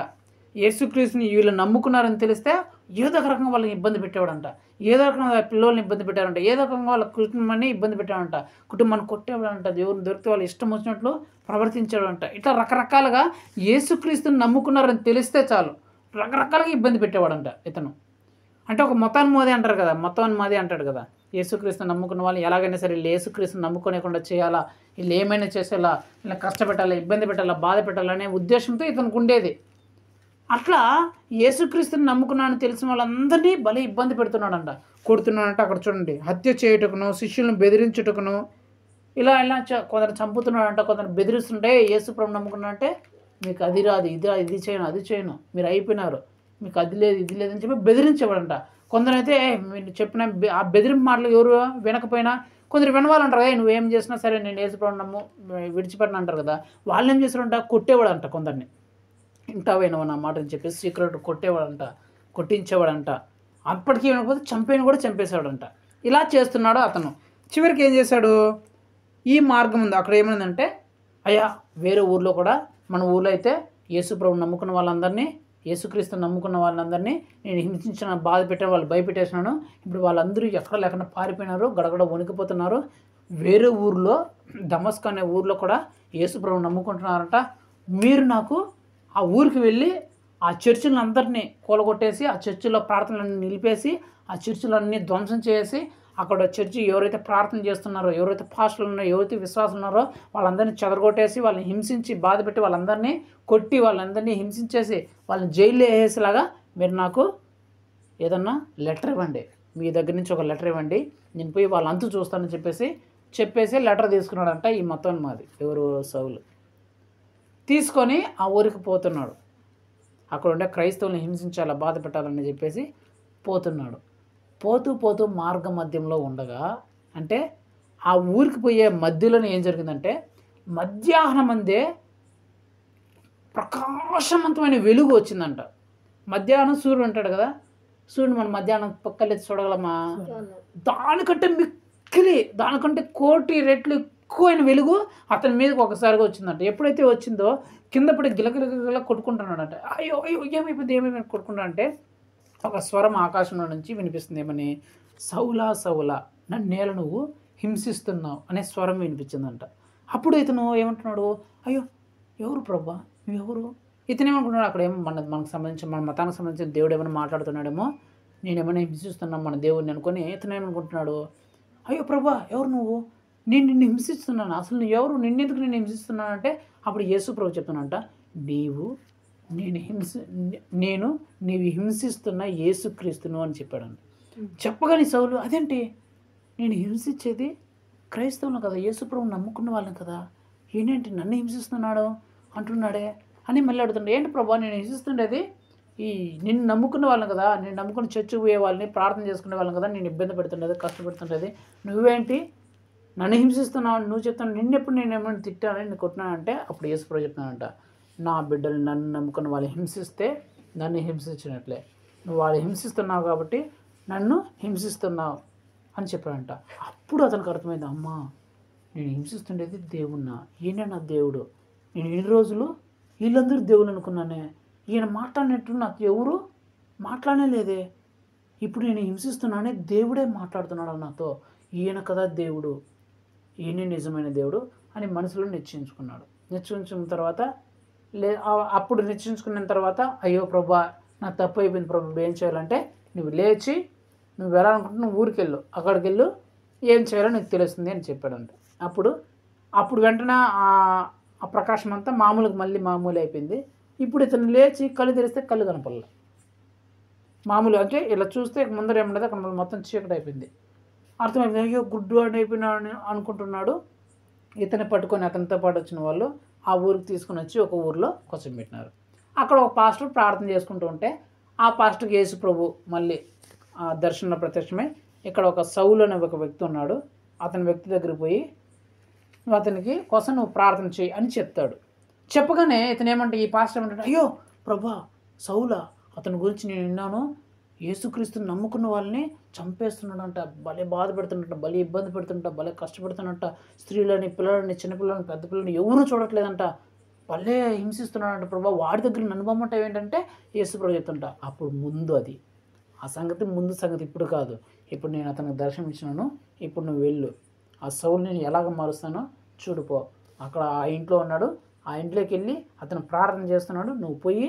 యేసుక్రీస్తుని వీళ్ళు నమ్ముకున్నారని తెలిస్తే ఏదో ఒక రకంగా వాళ్ళని ఇబ్బంది పెట్టేవాడంట, ఏదో రకంగా పిల్లల్ని ఇబ్బంది పెట్టారంట, ఏదో రకంగా వాళ్ళ కుటుంబాన్ని ఇబ్బంది పెట్టాడంట, కుటుంబాన్ని కొట్టేవాడంట, దేవుని దొరికితే వాళ్ళు ఇష్టం వచ్చినట్లు ప్రవర్తించేవాడంట. ఇట్లా రకరకాలుగా యేసుక్రీస్తుని నమ్ముకున్నారని తెలిస్తే చాలు రకరకాలుగా ఇబ్బంది పెట్టేవాడంట ఇతను. అంటే ఒక మతాన్ని మోదే అంటారు కదా, మతాన్ని మాదే అంటాడు కదా. యేసుక్రీస్తుని నమ్ముకున్న వాళ్ళు ఎలాగైనా సరే వీళ్ళు యేసుక్రీస్తుని నమ్ముకోకుండా చేయాలా, వీళ్ళు ఏమైనా చేసేలా, వీళ్ళని కష్టపెట్టాలా, ఇబ్బంది పెట్టాలా, బాధ పెట్టాలనే ఉద్దేశంతో ఇతనికి ఉండేది. అట్లా యేసుక్రీస్తుని నమ్ముకున్నానని తెలిసిన వాళ్ళందరినీ భలే ఇబ్బంది పెడుతున్నాడంట, కొడుతున్నాడంట. అక్కడ చూడండి, హత్య చేయుటకును, శిష్యులను బెదిరించుటకును, ఇలా కొందరు చంపుతున్నాడంట, కొందరు బెదిరిస్తుంటే యేసు ప్రభు నమ్ముకున్నాడంటే మీకు అది రాదు, ఇది చేయను, అది చేయను, మీరు అయిపోయినారు, మీకు అది లేదు, ఇది లేదని చెప్పి బెదిరించేవాడంట. కొందరైతే మీరు చెప్పిన ఆ బెదిరింపు మాటలు ఎవరు వినకపోయినా కొందరు వినవాలంటారు కదా, నువ్వేం చేసినా సరే నేను యేసు ప్రభు విడిచిపెట్టను అంటారు కదా, వాళ్ళు ఏం చేస్తారంట, కొట్టేవాడంట. కొందరిని ఇంటావేనో నా మాట అని చెప్పేసి సీక్రెట్ కొట్టించేవాడంట. అప్పటికీ వినకపోతే చంపేసేవాడంట. ఇలా చేస్తున్నాడు అతను. చివరికి ఏం చేశాడు, ఈ మార్గం ఉంది అక్కడ ఏమైందంటే, అయ్యా వేరే ఊర్లో కూడా మన ఊళ్ళో అయితే యేసుప్రభు నమ్ముకున్న వాళ్ళందరినీ, యేసుక్రీస్తుని నమ్ముకున్న వాళ్ళందరినీ నేను హింసించిన, బాధ పెట్టిన, వాళ్ళు భయపెట్టేసినాను. ఇప్పుడు వాళ్ళందరూ ఎక్కడ లేకుండా పారిపోయినారు, గడగడ వణికిపోతున్నారు. వేరే ఊర్లో, దమస్క్ అనే ఊర్లో కూడా యేసుప్రభు నమ్ముకుంటున్నారంట. మీరు నాకు ఆ ఊరికి వెళ్ళి ఆ చర్చిలను అందరినీ కూలగొట్టేసి, ఆ చర్చిలో ప్రార్థనలన్నీ నిలిపేసి, ఆ చర్చిలన్నీ ధ్వంసం చేసి, అక్కడ చర్చి ఎవరైతే ప్రార్థన చేస్తున్నారో, ఎవరైతే పాస్టర్లు ఉన్నారో, ఎవరైతే విశ్వాసులు ఉన్నారో వాళ్ళందరినీ చెదరగొట్టేసి, వాళ్ళని హింసించి బాధ పెట్టి, వాళ్ళందరినీ కొట్టి, వాళ్ళందరినీ హింసించేసి, వాళ్ళని జైల్లో వేసేలాగా మీరు నాకు ఏదన్నా లెటర్ ఇవ్వండి, మీ దగ్గర నుంచి ఒక లెటర్ ఇవ్వండి, నేను పోయి వాళ్ళ అంతు చూస్తానని చెప్పేసి లెటర్ తీసుకున్నాడంట. ఈ మొత్తం మాది ఎవరు సౌలు తీసుకొని ఆ ఊరికి పోతున్నాడు. అక్కడ ఉండే క్రైస్తవుల్ని హింసించాలా, బాధ పెట్టాలని చెప్పేసి పోతున్నాడు. పోతూ మార్గ మధ్యంలో ఉండగా, అంటే ఆ ఊరికి పోయే మధ్యలోనే ఏం జరిగిందంటే, మధ్యాహ్నం అందే ప్రకాశవంతమైన వెలుగు వచ్చిందంట. మధ్యాహ్నం సూర్యుడు ఉంటాడు కదా, సూర్యుడు మనం మధ్యాహ్నం పక్కలెత్తి చూడగలమా? దానికంటే మిక్కిలి, దానికంటే 1,000,000 రెట్లు ఎక్కువైన వెలుగు అతని మీదకి ఒకసారిగా వచ్చిందంట. ఎప్పుడైతే వచ్చిందో కింద పడి గిలగిలగిల కొట్టుకుంటున్నాడంట. అయ్యో ఏమైపోయింది కొట్టుకుంటా అంటే ఒక స్వరం ఆకాశంలో నుంచి వినిపిస్తుంది. ఏమని? సౌలా సౌలా నన్నేల నువ్వు హింసిస్తున్నావు అనే స్వరం వినిపించిందంట. అప్పుడు ఇతను ఏమంటున్నాడు? అయ్యో ఎవరు ప్రభా, నువ్వెవరు? ఇతను ఏమనుకుంటున్నాడు? అక్కడ ఏమో మనకు సంబంధించిన, మన మతానికి సంబంధించిన దేవుడు ఏమైనా మాట్లాడుతున్నాడేమో, నేనేమైనా హింసిస్తున్నాను మన దేవుడిని అనుకొని ఇతను ఏమనుకుంటున్నాడు? అయ్యో ప్రభా ఎవరు నువ్వు? నిన్ను హింసిస్తున్నాను, అసలు నువ్వు ఎవరు? నిన్నెందుకు నేను హింసిస్తున్నాను అంటే, అప్పుడు యేసు ప్రభు చెప్తున్నానంట, నీవు హింసిస్తున్న యేసుక్రీస్తును అని చెప్పాడంట. చెప్పగానే సౌలు అదేంటి, నేను హింసించేది క్రైస్తవులను కదా, యేసు ప్రభువుని నమ్ముకున్న వాళ్ళని కదా, ఏంటంటే నన్ను హింసిస్తున్నాడు అంటున్నాడే అని మళ్ళీ అడుగుతుండే. ఏంటి ప్రభా నేను హింసిస్తుండేది నిన్ను నమ్ముకున్న వాళ్ళని కదా, నేను నమ్ముకుని చర్చికి పోయే వాళ్ళని, ప్రార్థన చేసుకునే వాళ్ళని కదా నేను ఇబ్బంది పెడుతుండేది, కష్టపెడుతుండేది. నువ్వేంటి నన్ను హింసిస్తున్నావు? నువ్వు చెప్తాను నిన్నెప్పుడు నేను ఏమైనా తిట్టానని నేను కొట్టినానంటే, అప్పుడు యేసు ప్రభు చెప్తానంట, నా బిడ్డలు నన్ను నమ్ముకున్న వాళ్ళు హింసిస్తే నన్ను హింసించినట్లే, నువ్వు వాళ్ళు హింసిస్తున్నావు కాబట్టి నన్ను హింసిస్తున్నావు అని చెప్పాడంట. అప్పుడు అతనికి అర్థమైంది, అమ్మా నేను హింసిస్తుండేది దేవుణ్ణా, ఈయన నా దేవుడు, నేను ఎన్ని రోజులు వీళ్ళందరూ దేవుళ్ళు అనుకున్నానే, ఈయన మాట్లాడినట్టు నాకు ఎవరు మాట్లాడలేదే, ఇప్పుడు నేను హింసిస్తున్నానే దేవుడే మాట్లాడుతున్నాడు నాతో, ఈయన కదా దేవుడు, ఈయనే నిజమైన దేవుడు అని మనసులో నిశ్చయించుకున్నాడు. నిశ్చయించుకున్న తర్వాత అప్పుడు నిశ్చయించుకున్న తర్వాత, అయ్యో ప్రభా నా తప్పు అయిపోయింది ప్రభు, ఏం చేయాలంటే నువ్వు లేచి నువ్వు వెళ్ళాలనుకుంటే నువ్వు ఊరికి వెళ్ళు, అక్కడికి వెళ్ళు, ఏం చేయాలో నీకు తెలుస్తుంది అని చెప్పాడంట. అప్పుడు వెంటనే ఆ ప్రకాశం అంతా మామూలు అయిపోయింది. ఇప్పుడు ఇతను లేచి కళ్ళు తెరిస్తే కళ్ళు కనపడలే. మామూలు అంటే ఇలా చూస్తే ముందర ఏముండదు, అక్కడ మొత్తం చీకటి అయిపోయింది. అర్థమైపోయింది, అయ్యో గుడ్డు అని అయిపోయినాడు అనుకుంటున్నాడు. ఇతన్ని పట్టుకొని అతనితో పాటు వచ్చిన వాళ్ళు ఆ ఊరికి తీసుకుని వచ్చి ఒక ఊరిలో కూర్చోబెట్టినారు. అక్కడ ఒక పాస్టర్ ప్రార్థన చేసుకుంటూ ఉంటే, ఆ పాస్టర్కి యేసు ప్రభు మళ్ళీ దర్శనంలో ప్రత్యక్షమై, ఇక్కడ ఒక సౌలు అనే ఒక వ్యక్తి ఉన్నాడు, అతని వ్యక్తి దగ్గరికి పోయి అతనికి కోసం నువ్వు ప్రార్థన చేయి అని చెప్తాడు. చెప్పగానే ఇతను ఏమంటే, ఈ పాస్టర్ ఏమంటాడు, అయ్యో ప్రభా సౌలా, అతని గురించి నేను విన్నాను, యేసుక్రీస్తుని నమ్ముకున్న వాళ్ళని చంపేస్తున్నాడంట, భలే బాధ పెడుతున్నట్ట, భలే ఇబ్బంది పెడుతుంట, భలే కష్టపడుతున్నట్ట, స్త్రీలని, పిల్లలని, చిన్నపిల్లలని, పెద్ద పిల్లలని ఎవరు చూడట్లేదంట, భలే హింసిస్తున్నాడంట ప్రభా, వాడి దగ్గర నన్ను బొమ్మంటావు ఏంటంటే యేసు ప్రభు చెప్తుంట. అప్పుడు ముందు అది ఆ సంగతి, ముందు సంగతి ఇప్పుడు కాదు, ఇప్పుడు నేను అతనికి దర్శనం ఇచ్చినాను, ఇప్పుడు నువ్వు వెళ్ళు, ఆ సౌలు నేను ఎలాగ మారుస్తానో చూడుపో, అక్కడ ఆ ఇంట్లో ఉన్నాడు, ఆ ఇంట్లోకి వెళ్ళి అతను ప్రార్థన చేస్తున్నాడు, నువ్వు పోయి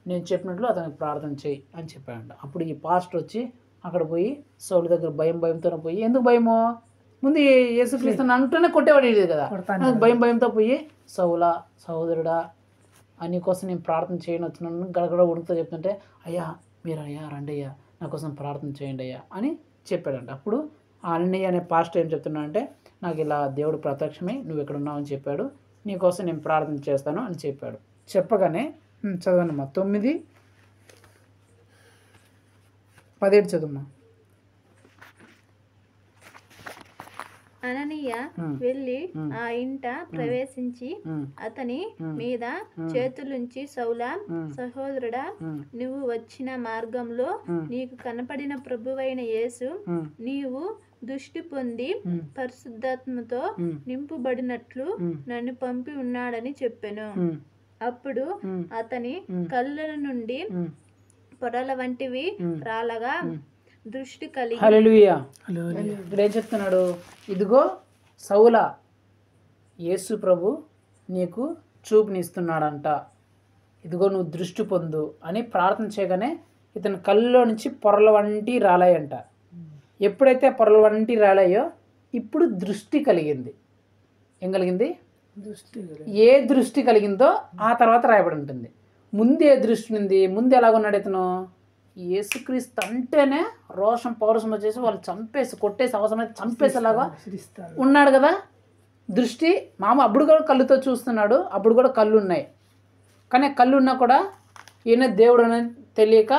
నేను చెప్పినట్లు అతనికి ప్రార్థన చేయి అని చెప్పాడంట. అప్పుడు ఈ పాస్టర్ వచ్చి అక్కడ పోయి సౌలు దగ్గర భయంతోనే పోయి, ఎందుకు భయమో, ముందు యేసుక్రీస్తుని అంటూనే కొట్టేవాడు ఇది కదా, భయంతో పోయి సౌలా సహోదరుడా అని కోసం నేను ప్రార్థన చేయని వచ్చినాను, గడగడ ఉడుకుతో చెప్తుంటే, అయ్యా రండి అయ్యా, నా కోసం ప్రార్థన చేయండి అయ్యా అని చెప్పాడంట. అప్పుడు ఆ అన్నయ్య అనే పాస్టర్ ఏం చెప్తున్నాడంటే, నాకు ఇలా దేవుడు ప్రత్యక్షమై నువ్వు ఇక్కడ ఉన్నావు అని చెప్పాడు, నీకోసం నేను ప్రార్థన చేస్తాను అని చెప్పాడు. చెప్పగానే చదవనమ్మా 9:17 చదువుమ్మా. అననీయ వెళ్ళి ఆ ఇంట ప్రవేశించి అతని మీద చేతులుంచి, సౌలా సహోదరుడా, నువ్వు వచ్చిన మార్గంలో నీకు కనపడిన ప్రభువైన యేసు నీవు దృష్టి పొంది పరిశుద్ధాత్మతో నింపబడినట్లు నన్ను పంపి ఉన్నాడని చెప్పెను. అప్పుడు అతని కళ్ళ నుండి పొరల వంటివి రాలగా దృష్టి కలిగి హల్లెలూయా. ఇక్కడ ఏం చెప్తున్నాడు? ఇదిగో సౌలా, యేసు ప్రభు నీకు చూపునిస్తున్నాడంట, ఇదిగో నువ్వు దృష్టి పొందు అని ప్రార్థన చేయగానే ఇతని కళ్ళలో నుంచి పొరల వంటి రాలాయంట. ఎప్పుడైతే పొరల వంటి రాలాయో ఇప్పుడు దృష్టి కలిగింది. ఏం కలిగింది? ఏ దృష్టి కలిగిందో ఆ తర్వాత రాయబడి ఉంటుంది. ముందు ఏ దృష్టి ఉంది? ముందు ఎలాగున్నాడు ఇతను? యేసుక్రీస్తు అంటేనే రోషం పౌరుషం వచ్చేసి వాళ్ళు చంపేసి కొట్టేసి అవసరమైతే చంపేసేలాగా ఉన్నాడు కదా. దృష్టి అప్పుడు కూడా కళ్ళుతో చూస్తున్నాడు, అప్పుడు కూడా కళ్ళు ఉన్నాయి. కానీ కళ్ళు ఉన్నా కూడా ఈయన దేవుడు అని తెలియక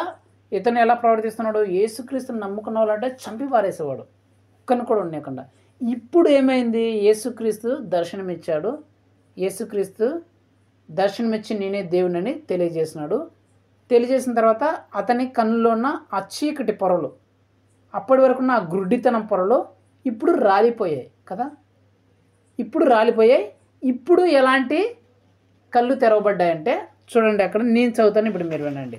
ఇతను ఎలా ప్రవర్తిస్తున్నాడు? యేసుక్రీస్తుని నమ్ముకున్న వాళ్ళంటే చంపి పారేసేవాడు, ఒక్కని కూడా ఉండకుండా. ఇప్పుడు ఏమైంది? యేసుక్రీస్తు దర్శనమిచ్చాడు. యేసుక్రీస్తు దర్శనమిచ్చి నేనే దేవుడిని తెలియజేసినాడు. తెలియజేసిన తర్వాత అతని కన్నులో ఉన్న ఆ చీకటి పొరలు, అప్పటి వరకు ఉన్న ఆ గుడ్డితనం పొరలు ఇప్పుడు రాలిపోయాయి కదా. ఇప్పుడు రాలిపోయాయి. ఇప్పుడు ఎలాంటి కళ్ళు తెరవబడ్డాయంటే చూడండి, అక్కడ నేను చదువుతాను, ఇప్పుడు మీరు వినండి.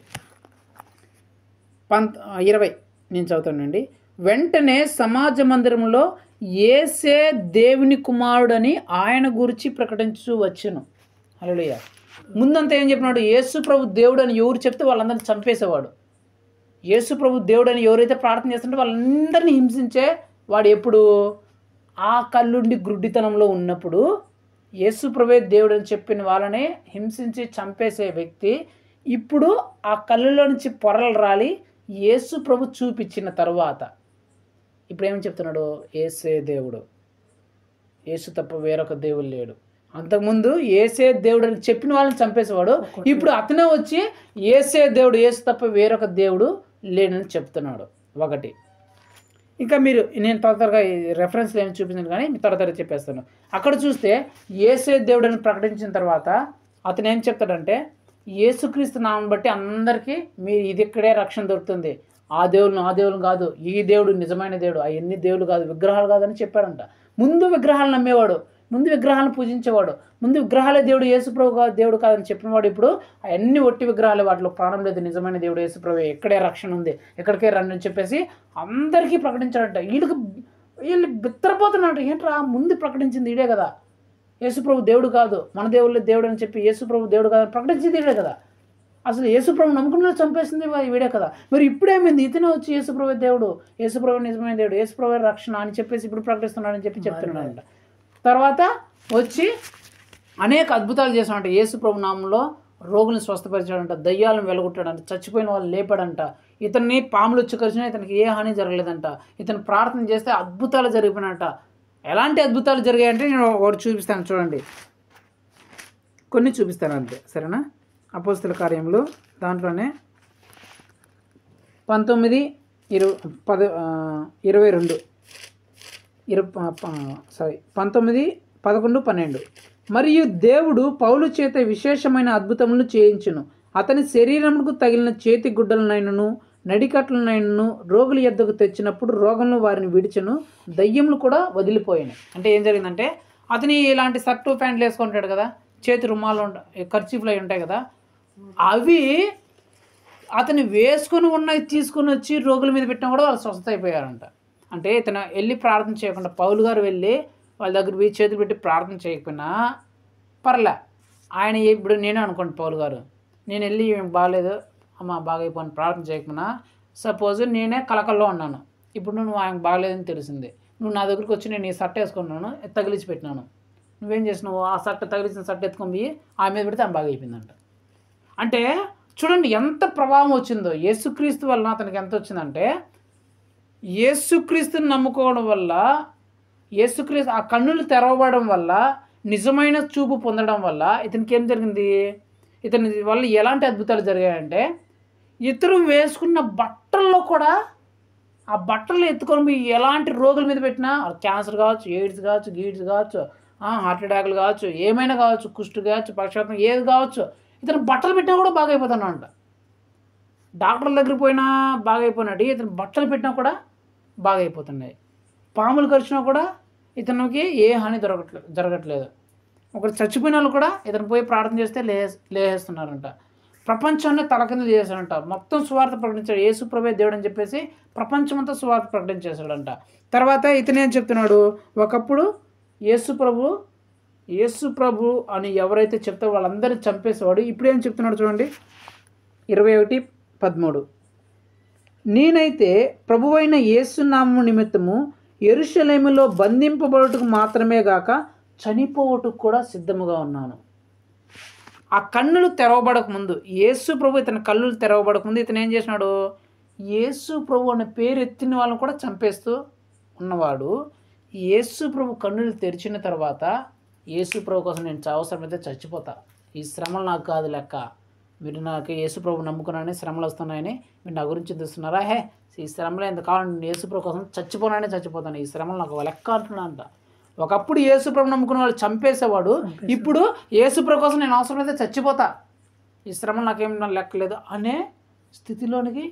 20 నేను చదువుతానండి. వెంటనే సమాజ మందిరంలో యేసే దేవుని కుమారుడని ఆయన గురించి ప్రకటించు వచ్చును. హల్లెలూయా. ముందంతా ఏం చెప్పినాడు? యేసు ప్రభు దేవుడు అని ఎవరు చెప్తే వాళ్ళందరినీ చంపేసేవాడు. యేసు ప్రభు దేవుడు అని ఎవరైతే ప్రార్థన చేస్తుంటే వాళ్ళందరినీ హింసించే వాడు. ఎప్పుడు? ఆ కళ్ళుండి గుడ్డితనంలో ఉన్నప్పుడు యేసు ప్రభువే దేవుడు అని చెప్పిన వాళ్ళని హింసించి చంపేసే వ్యక్తి ఇప్పుడు ఆ కళ్ళులో నుంచి పొరలు రాలి యేసు ప్రభు చూపించిన తర్వాత ఇప్పుడు ఏమని చెప్తున్నాడు? యేసే దేవుడు, యేసు తప్ప వేరొక దేవుడు లేడు. అంతకుముందు యేసే దేవుడు అని చెప్పిన వాళ్ళని చంపేసేవాడు. ఇప్పుడు అతనే వచ్చి యేసే దేవుడు, యేసు తప్ప వేరొక దేవుడు లేడని చెప్తున్నాడు. ఒకటి. ఇంకా మీరు నేను త్వరగా రెఫరెన్స్లు ఏమి చూపించాను కానీ త్వర చెప్పేస్తాను. అక్కడ చూస్తే యేసే దేవుడు అని ప్రకటించిన తర్వాత అతను ఏం చెప్తాడంటే యేసుక్రీస్తు నామం బట్టి అందరికీ మీరు ఇది ఇక్కడే రక్షణ దొరుకుతుంది, ఆ దేవుళ్ళు కాదు, ఈ దేవుడు నిజమైన దేవుడు, అవన్నీ దేవుడు కాదు, విగ్రహాలు కాదని చెప్పాడంట. ముందు విగ్రహాలు నమ్మేవాడు, ముందు విగ్రహాలను పూజించేవాడు, ముందు విగ్రహాలే దేవుడు, యేసుప్రభు కాదు దేవుడు కాదని చెప్పినవాడు ఇప్పుడు అవన్నీ ఒట్టి విగ్రహాలే, వాటిలో ప్రాణం లేదు, నిజమైన దేవుడు యేసుప్రభు, ఎక్కడే రక్షణ ఉంది, ఎక్కడికే రండి అని చెప్పేసి అందరికీ ప్రకటించాడంట. వీళ్ళు బిత్తరపోతున్నాడు. ఏంట్రా ముందు ప్రకటించింది ఈడే కదా, యేసుప్రభు దేవుడు కాదు, మన దేవుళ్ళే దేవుడు అని చెప్పి యేసుప్రభు దేవుడు కాదని ప్రకటించింది ఈడే కదా. అసలు యేసుప్రభు నమ్ముకున్న చంపేసింది వీడే కదా. మరి ఇప్పుడేమైంది? ఇతనే వచ్చి యేసుప్రభు దేవుడు, యేసుప్రభు నిజమైన దేవుడు, యేసుప్రభు రక్షణ అని చెప్పేసి ఇప్పుడు ప్రకటిస్తున్నాడని చెప్పి చెప్తున్నాడంట. తర్వాత వచ్చి అనేక అద్భుతాలు చేశాడంట. యేసుప్రభు నామంలో రోగులను స్వస్థపరిచాడంట, దయ్యాలను వెలగొట్టాడంట, చచ్చిపోయిన వాళ్ళు లేపాడంట, ఇతన్ని పాములు వచ్చి కరిచినా ఇతనికి ఏ హాని జరగలేదంట, ఇతను ప్రార్థన చేస్తే అద్భుతాలు జరిగిపోయినట్ట. ఎలాంటి అద్భుతాలు జరిగాయంటే నేను ఒకటి చూపిస్తాను చూడండి, కొన్ని చూపిస్తాను అంతే, సరేనా? అపోస్తల కార్యములు దాంట్లోనే 19:11-12 మరియు దేవుడు పౌలు చేత విశేషమైన అద్భుతములు చేయించును. అతని శరీరముకు తగిలిన చేతి గుడ్డలనైనను నడికట్లనైనను రోగుల యొద్దకు తెచ్చినప్పుడు రోగంలో వారిని విడిచెను, దయ్యములు కూడా వదిలిపోయాయి. అంటే ఏం జరిగిందంటే అతని ఇలాంటి షర్టు ప్యాంట్లు వేసుకుంటాడు కదా, చేతి రుమాలు ఖర్చీఫ్లు అవి ఉంటాయి కదా, అవి అతను వేసుకొని ఉన్నవి తీసుకొని వచ్చి రోగుల మీద పెట్టినా కూడా వాళ్ళు స్వస్థ అయిపోయారంట. అంటే ఇతను వెళ్ళి ప్రార్థన చేయకుండా పౌలు గారు వెళ్ళి వాళ్ళ దగ్గర పోయి చేతులు పెట్టి ప్రార్థన చేయకపోయినా పర్లే. ఆయన ఇప్పుడు నేనే అనుకోండి, పౌలు గారు నేను వెళ్ళి బాగాలేదు అమ్మ బాగైపోయిన ప్రార్థన చేయకపోయినా, సపోజ్ నేనే కలకల్లో ఉన్నాను, ఇప్పుడు నువ్వు ఆయన బాగలేదని తెలిసింది, నువ్వు నా దగ్గరికి వచ్చి నేను ఈ షర్ట్ వేసుకున్నాను తగిలించి పెట్టినాను, నువ్వేం చేసినావు? ఆ షర్ట్ తగిలించిన షర్ట్ ఎత్తుకొని పోయి ఆమె మీద పెడితే ఆమె బాగా అయిపోయిందంట. అంటే చూడండి ఎంత ప్రభావం వచ్చిందో. యేసుక్రీస్తు వలన అతనికి ఎంత వచ్చిందంటే, యేసుక్రీస్తుని నమ్ముకోవడం వల్ల, యేసుక్రీస్తు ఆ కన్నులు తెరవబడడం వల్ల, నిజమైన చూపు పొందడం వల్ల ఇతనికి ఏం జరిగింది? ఇతని వల్ల ఎలాంటి అద్భుతాలు జరిగాయంటే ఇతరు వేసుకున్న బట్టల్లో కూడా ఆ బట్టలు ఎత్తుకొని పోయి ఎలాంటి రోగుల మీద పెట్టినా, క్యాన్సర్ కావచ్చు, ఎయిడ్స్ కావచ్చు, గీడ్స్ కావచ్చు, హార్ట్ అటాక్లు కావచ్చు, ఏమైనా కావచ్చు, కుష్టు కావచ్చు, పక్షపాతం ఏది కావచ్చు, ఇతను బట్టలు పెట్టినా కూడా బాగా అయిపోతున్నాడంట. డాక్టర్ల దగ్గరికి పోయినా బాగా అయిపోయినాడు, ఇతను బట్టలు పెట్టినా కూడా బాగా అయిపోతున్నాయి. పాములు కరిచినా కూడా ఇతనికి ఏ హాని జరగట్లేదు. ఒకరు చచ్చిపోయిన వాళ్ళు కూడా ఇతను పోయి ప్రార్థన చేస్తే లేచేస్తున్నారంట. ప్రపంచాన్ని తలకింద చేశాడంట. మొత్తం సువార్త ప్రకటించాడు. యేసు ప్రభే దేవుడు అని చెప్పేసి ప్రపంచమంతా సువార్త ప్రకటించేశాడంట. తర్వాత ఇతను ఏం చెప్తున్నాడు, ఒకప్పుడు యేసు ప్రభు అని ఎవరైతే చెప్తారో వాళ్ళందరినీ చంపేసేవాడు. ఇప్పుడు ఏం చెప్తున్నాడు చూడండి, 21:13. నేనైతే ప్రభువైన యేసు నామము నిమిత్తము యెరూషలేములో బంధింపబడుటకు మాత్రమే గాక చనిపోవటకు కూడా సిద్ధముగా ఉన్నాను. ఆ కన్నులు తెరవబడక ముందు, యేసు ప్రభు ఇతని కళ్ళు తెరవబడక ముందు ఇతను ఏం చేసినాడు, యేసు ప్రభు అనే పేరు ఎత్తిన వాళ్ళని కూడా చంపేస్తూ ఉన్నవాడు. యేసు ప్రభు కన్నులు తెరిచిన తర్వాత యేసు ప్రభు కోసం నేను అవసరమైతే చచ్చిపోతా, ఈ శ్రమలు నాకు కాదు లెక్క, మీరు నాకు యేసు ప్రభు నమ్ముకున్నానని శ్రమలు వస్తున్నాయని మీరు నా గురించి చూస్తున్నారా, ఈ శ్రమలు ఎంత కావాలి, నేను యేసు ప్రభు కోసం చచ్చిపోనానే చచ్చిపోతాను, ఈ శ్రమలు నాకు లెక్క అంటున్నా అంట. ఒకప్పుడు యేసు ప్రభు నమ్ముకున్న వాళ్ళు చంపేసేవాడు, ఇప్పుడు యేసు ప్రభు కోసం నేను అవసరమైతే చచ్చిపోతా, ఈ శ్రమలు నాకేం లెక్కలేదు అనే స్థితిలోనికి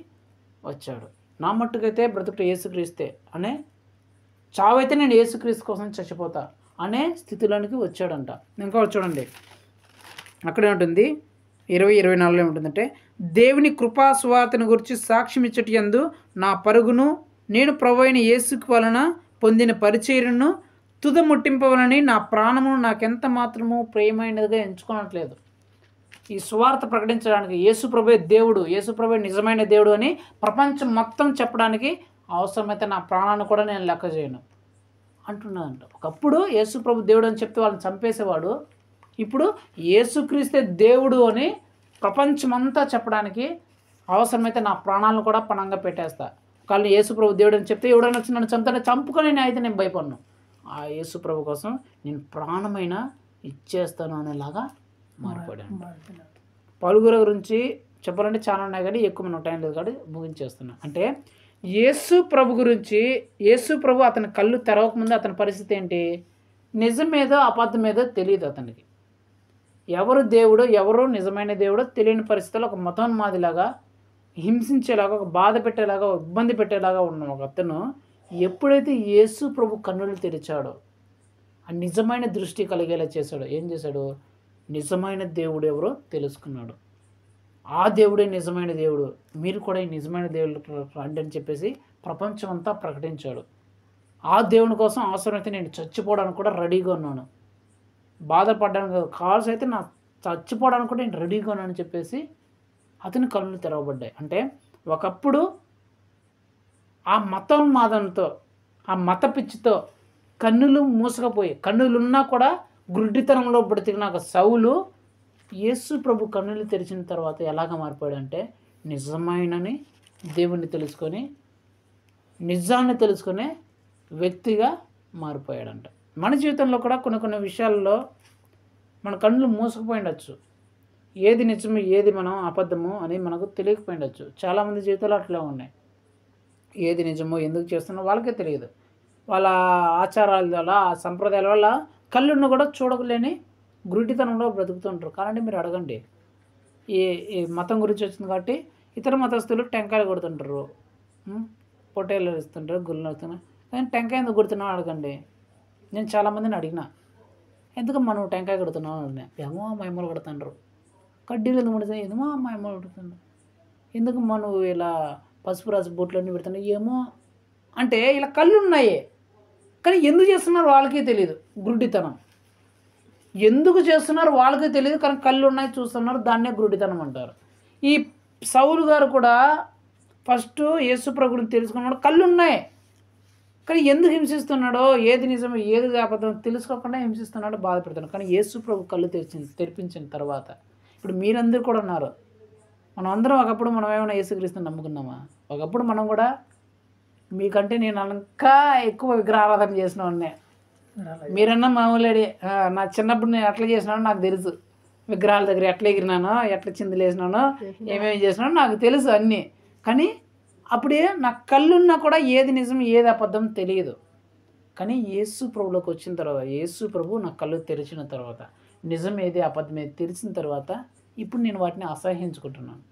వచ్చాడు. నా మట్టుకైతే బ్రతుకు యేసుక్రీస్తే అనే, చావైతే నేను యేసుక్రీస్తు కోసం చచ్చిపోతా అనే స్థితిలోనికి వచ్చాడంట. ఇంకా చూడండి అక్కడ ఏముంటుంది, 20-24 ఏముంటుందంటే, దేవుని కృపా సువార్తను గురించి సాక్ష్యం ఇచ్చటి యందు నా పరుగును నేను ప్రభువైన యేసుకు వలన పొందిన పరిచర్యను తుదముట్టింపవలని నా ప్రాణమును నాకెంత మాత్రము ప్రియమైనదిగా ఎంచుకోనట్లేదు. ఈ సువార్త ప్రకటించడానికి యేసు ప్రభువే దేవుడు, యేసు ప్రభువే నిజమైన దేవుడు అని ప్రపంచం మొత్తం చెప్పడానికి అవసరమైతే నా ప్రాణాన్ని కూడా నేను లెక్క చేయను అంటున్నాడంట. ఒకప్పుడు యేసు ప్రభు దేవుడు అని చెప్తే వాళ్ళని చంపేసేవాడు, ఇప్పుడు యేసుక్రీస్తే దేవుడు అని ప్రపంచమంతా చెప్పడానికి అవసరమైతే నా ప్రాణాలను కూడా పణంగా పెట్టేస్తా. కానీ యేసు ప్రభు దేవుడు అని చెప్తే ఎవడైనా వచ్చి నన్ను చంపుతానే చంపుకొని అయితే నేను భయపడను, ఆ యేసు ప్రభు కోసం నేను ప్రాణమైన ఇచ్చేస్తాను అనేలాగా మారిపోయాను. పౌలు గురించి చెప్పాలంటే చాలా ఉన్నాయి కానీ ఎక్కువ మనం టైం లేదు కాబట్టి ముగించేస్తున్నాం. అంటే యేసు ప్రభు గురించి, యేసు ప్రభు అతని కళ్ళు తెరవకముందు అతని పరిస్థితి ఏంటి, నిజమేదో అబద్ధమేదో తెలియదు అతనికి. ఎవరు దేవుడు ఎవరు నిజమైన దేవుడో తెలియని పరిస్థితుల్లో ఒక మతోన్మాదిలాగా హింసించేలాగా, ఒక బాధ పెట్టేలాగా, ఇబ్బంది పెట్టేలాగా ఉన్న ఒక అతను ఎప్పుడైతే యేసు ప్రభు కన్నులు తెరిచాడో, ఆ నిజమైన దృష్టి కలిగేలా చేశాడో, ఏం చేశాడు, నిజమైన దేవుడు ఎవరో తెలుసుకున్నాడు. ఆ దేవుడే నిజమైన దేవుడు, మీరు కూడా ఈ నిజమైన దేవుడు రండి అని చెప్పేసి ప్రపంచం అంతా ప్రకటించాడు. ఆ దేవుని కోసం అవసరమైతే నేను చచ్చిపోవడానికి కూడా రెడీగా ఉన్నాను, బాధపడ్డానికి కాల్స్ అయితే నా చచ్చిపోవడానికి కూడా నేను రెడీగా ఉన్నాను అని చెప్పేసి అతని కళ్ళు తెరవబడ్డాయి. అంటే ఒకప్పుడు ఆ మతోన్మాదంతో, ఆ మత పిచ్చితో కన్నులు మూసుకపోయి, కన్నులున్నా కూడా గుడ్డితనంలో బ్రతికిన ఒక సౌలు యేసు ప్రభు కన్నులు తెరిచిన తర్వాత ఎలాగ మారిపోయాడంటే, నిజమైనని దేవుణ్ణి తెలుసుకొని, నిజాన్ని తెలుసుకునే వ్యక్తిగా మారిపోయాడంట. మన జీవితంలో కూడా కొన్ని విషయాల్లో మన కళ్ళు మూసుకుపోయి ఉండొచ్చు, ఏది నిజము ఏది మనం అబద్ధము అని మనకు తెలియకపోయి ఉండొచ్చు. చాలామంది జీవితాలు అట్లా ఉన్నాయి, ఏది నిజమో ఎందుకు చేస్తున్నా వాళ్ళకే తెలియదు. వాళ్ళ ఆచారాల వల్ల, ఆ సంప్రదాయాల వల్ల కళ్ళును కూడా చూడలేని గురుడితనంలో బ్రతుకుతుంటారు. కానీ మీరు అడగండి, ఈ మతం గురించి వచ్చింది కాబట్టి ఇతర మతస్థులు టెంకాయలు కొడుతుంటారు, పొట్టేళ్ళు ఇస్తుంటారు, గుళ్ళు వస్తున్నారు, కానీ టెంకాయ ఎందుకు కొడుతున్నావు అడగండి. నేను చాలామందిని అడిగిన, ఎందుకు మనం టెంకాయ కొడుతున్నావు అని. ఏమో మహిమలు కొడుతుంటారు. కడ్డీలు ఎందుకు కొడుతున్నాయి, ఏమో మహిమలు కొడుతున్నారు. ఎందుకు మనం ఇలా పసుపు రాసి బొట్లన్నీ పెడుతున్నాయి, ఏమో అంటే ఇలా కళ్ళు ఉన్నాయి కానీ ఎందుకు చేస్తున్నారు వాళ్ళకే తెలియదు. గురుడితనం ఎందుకు చేస్తున్నారు వాళ్ళకే తెలియదు, కానీ కళ్ళు ఉన్నాయి చూస్తున్నారు, దాన్నే గురుడితనం అంటారు. ఈ సౌలు గారు కూడా ఫస్ట్ యేసు ప్రభువుని తెలుసుకున్నాడు, కళ్ళు ఉన్నాయి కానీ ఎందుకు హింసిస్తున్నాడో, ఏది నిజమో ఏది అబద్ధం తెలుసుకోకుండా హింసిస్తున్నాడో, బాధపెడుతున్నాడు. కానీ యేసు ప్రభు కళ్ళు తెరిపించిన తర్వాత ఇప్పుడు మీరందరూ కూడా ఉన్నారు. మనం అందరం ఒకప్పుడు మనం ఏమైనా యేసుక్రీస్తుని నమ్ముకున్నామా? ఒకప్పుడు మనం కూడా మీకంటే నేను ఇంకా ఎక్కువ విగ్రహారాధన చేసిన వాడినే. మీరన్నా మామూలేడి, నా చిన్నప్పుడు నేను ఎట్లా చేసినానో నాకు తెలుసు, విగ్రహాల దగ్గర ఎట్లా ఎగిరినానో, ఎట్లా చిందులు వేసినానో, ఏమేమి చేసినానో నాకు తెలుసు అన్నీ. కానీ అప్పుడే నా కళ్ళున్నా కూడా ఏది నిజం ఏది అబద్ధం తెలియదు. కానీ యేసు ప్రభులోకి వచ్చిన తర్వాత, యేసు ప్రభు నా కళ్ళు తెరిచిన తర్వాత, నిజం ఏది అబద్ధం ఏది తెలిసిన తర్వాత ఇప్పుడు నేను వాటిని అసహ్యించుకుంటున్నాను.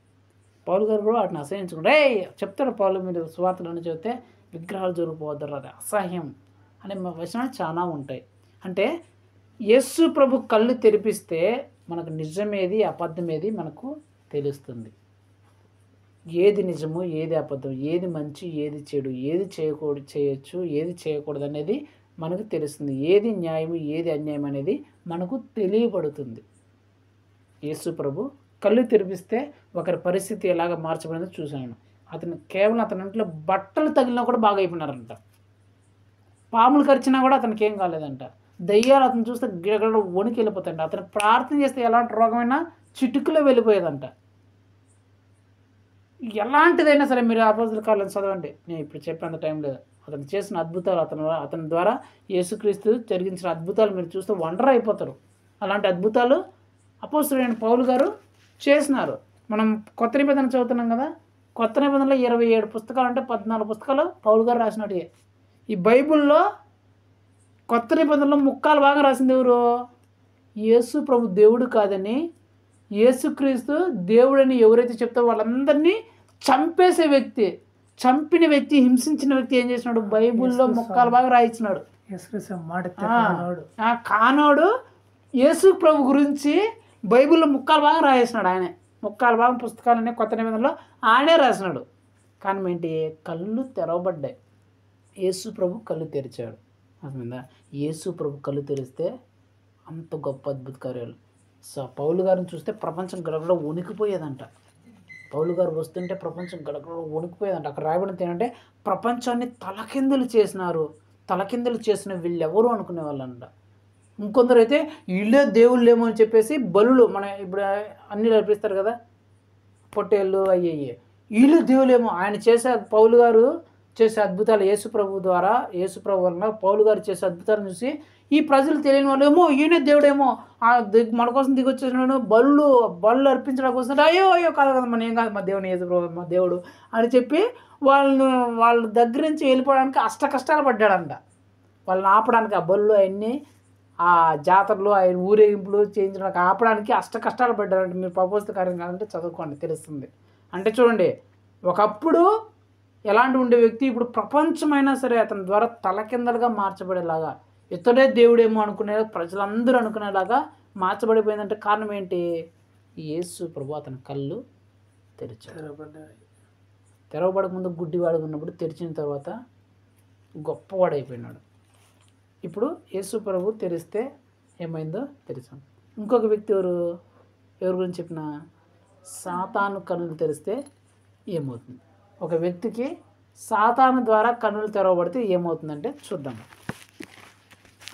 పౌలు గారు కూడా వాటిని అసహ్యించుకుంటే చెప్తారు, పౌలు మీరు సువార్తలను చెబితే విగ్రహాలు జోలికి పోవద్దు, అది అసహ్యం అనే వచనాలు చాలా ఉంటాయి. అంటే యేసు ప్రభు కళ్ళు తెరిపిస్తే మనకు నిజమేది అబద్ధమేది మనకు తెలుస్తుంది. ఏది నిజము, ఏది అబద్ధం, ఏది మంచి, ఏది చెడు, ఏది చేయొచ్చు, ఏది చేయకూడదు అనేది మనకు తెలుస్తుంది. ఏది న్యాయము, ఏది అన్యాయం అనేది మనకు తెలియబడుతుంది. యేసు ప్రభు కళ్ళు తెరిపిస్తే ఒకరి పరిస్థితి ఎలాగ మార్చబడిందో చూశాను. కేవలం అతని ఇంట్లో బట్టలు తగిలినా కూడా బాగా అయిపోయినారంట. పాములు కరిచినా కూడా అతనికి ఏం కాలేదంట. దయ్యాలు అతను చూస్తే గిడగడ వణికి వెళ్ళిపోతాయంట. అతను ప్రార్థన చేస్తే ఎలాంటి రోగమైనా చిటుకులో వెళ్ళిపోయేదంట. ఎలాంటిదైనా సరే మీరు అపోస్తలుల కార్యాలను చదవండి, నేను ఇప్పుడు చెప్పేంత టైం లేదు. అతను చేసిన అద్భుతాలు, అతని ద్వారా యేసుక్రీస్తు జరిగించిన అద్భుతాలు మీరు చూస్తే వండర్ అయిపోతారు. అలాంటి అద్భుతాలు అపోస్తలుడైన పౌలు గారు చేసినారు. మనం కొత్త నిబంధన చదువుతున్నాం కదా, కొత్త నిబంధనలో 27 పుస్తకాలు అంటే 14 పుస్తకాలు పౌలు గారు రాసినట్టు. ఈ బైబిల్లో కొత్త నిబంధనలో ముక్కాలు బాగా రాసింది ఎవరు? యేసు ప్రభు దేవుడు కాదని, యేసుక్రీస్తు దేవుడని ఎవరైతే చెప్తారో వాళ్ళందరినీ చంపేసే వ్యక్తి, చంపిన వ్యక్తి, హింసించిన వ్యక్తి ఏం చేసినాడు? బైబిల్లో ముక్కాలు బాగా రాయించినాడు. కానోడు యేసు ప్రభు గురించి బైబిల్లో ముక్కాలు బాగా రాయేసినాడు. ఆయనే ముక్కాలు భాగం పుస్తకాలన్నీ కొత్త నిబంధనలో ఆయనే రాసినాడు. కానీ ఏంటి? కళ్ళు తెరవబడ్డాయి. యేసు ప్రభు కళ్ళు తెరిచాడు. అర్థమైందా? యేసు ప్రభు కళ్ళు తెరిస్తే అంత గొప్ప అద్భుత కార్యాలు. పౌలు గారిని చూస్తే ప్రపంచం గడగడ వణికిపోయేదంట. పౌలు గారు వస్తుంటే ప్రపంచం గడగడ వణికిపోయేదంట. అక్కడ రాయబడింది ఏంటంటే ప్రపంచాన్ని తలకిందులు చేసినారు. తలకిందులు చేసిన వీళ్ళెవరు అనుకునే వాళ్ళంట. ఇంకొందరు అయితే వీళ్ళే దేవుళ్ళేమో అని చెప్పేసి బలులు, మన ఇప్పుడు అన్నీ నడిపిస్తారు కదా, పొట్టేళ్ళు అయ్యే, వీళ్ళు దేవులేమో. ఆయన చేసే పౌలు గారు చేసే అద్భుతాలు, యేసు ప్రభు ద్వారా, యేసు ప్రభు వలన పౌలు గారు చేసే అద్భుతాలను చూసి ఈ ప్రజలు తెలియని వాళ్ళు ఏమో ఈయనే దేవుడేమో, మన కోసం దిగొచ్చేసినాడు, బళ్ళు అర్పించడం కోసం, అయ్యో కాదు కదా, మన ఏం కాదు, మా దేవుని యేసు ప్రభు మా దేవుడు అని చెప్పి వాళ్ళ దగ్గర నుంచి వెళ్ళిపోవడానికి అష్ట కష్టాలు పడ్డాడంట. వాళ్ళని ఆపడానికి, ఆ బళ్ళు అవన్నీ, ఆ జాతరలు, ఆయన ఊరేగింపులు చేయించడానికి ఆపడానికి అష్ట కష్టాలు పడ్డారంటే. మీరు అపోస్తలుల కార్యం కాదంటే చదువుకోండి, తెలుస్తుంది. అంటే చూడండి, ఒకప్పుడు ఎలాంటి ఉండే వ్యక్తి ఇప్పుడు ప్రపంచమైనా సరే అతని ద్వారా తలకిందలుగా మార్చబడేలాగా, ఇతడే దేవుడేమో అనుకునే ప్రజలందరూ అనుకునేలాగా మార్చబడిపోయిందంటే కారణం ఏంటి? యేసు ప్రభు అతని కళ్ళు తెరిచాడు. తెరవబడక ముందు గుడ్డివాడుగా ఉన్నప్పుడు, తెరిచిన తర్వాత గొప్పవాడైపోయినాడు. ఇప్పుడు యేసు ప్రభు తెరిస్తే ఏమైందో తెరిచాం. ఇంకొక వ్యక్తి ఎవరి గురించి చెప్పిన? సాతాను కన్నులు తెరిస్తే ఏమవుతుంది? ఒక వ్యక్తికి సాతాను ద్వారా కన్నులు తెరవబడితే ఏమవుతుందంటే చూద్దాం.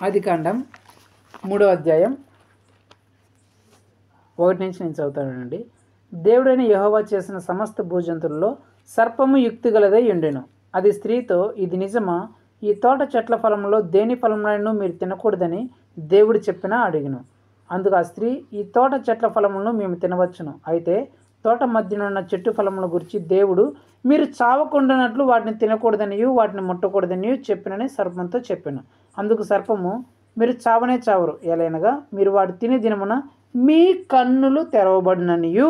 ఆదికాండం 3వ అధ్యాయం 1 నుంచి నేను చదువుతానండి. దేవుడైన యెహోవా చేసిన సమస్త భూజంతువుల్లో సర్పము యుక్తిగలదై ఉండెను. అది స్త్రీతో, ఇది నిజమా? ఈ తోట చెట్ల ఫలంలో దేని ఫలములను మీరు తినకూడదని దేవుడు చెప్పినా అడిగిను. అందుకు ఆ స్త్రీ, ఈ తోట చెట్ల ఫలములను మేము తినవచ్చును. అయితే తోట మధ్యనున్న చెట్టు ఫలముల గురించి దేవుడు మీరు చావకుండానట్లు వాటిని తినకూడదనియు వాటిని ముట్టకూడదనియు చెప్పినని సర్పంతో చెప్పాను. అందుకు సర్పము, మీరు చావనే చావరు, ఎలైనగా మీరు వాటి తినే దినమున మీ కన్నులు తెరవబడిననియు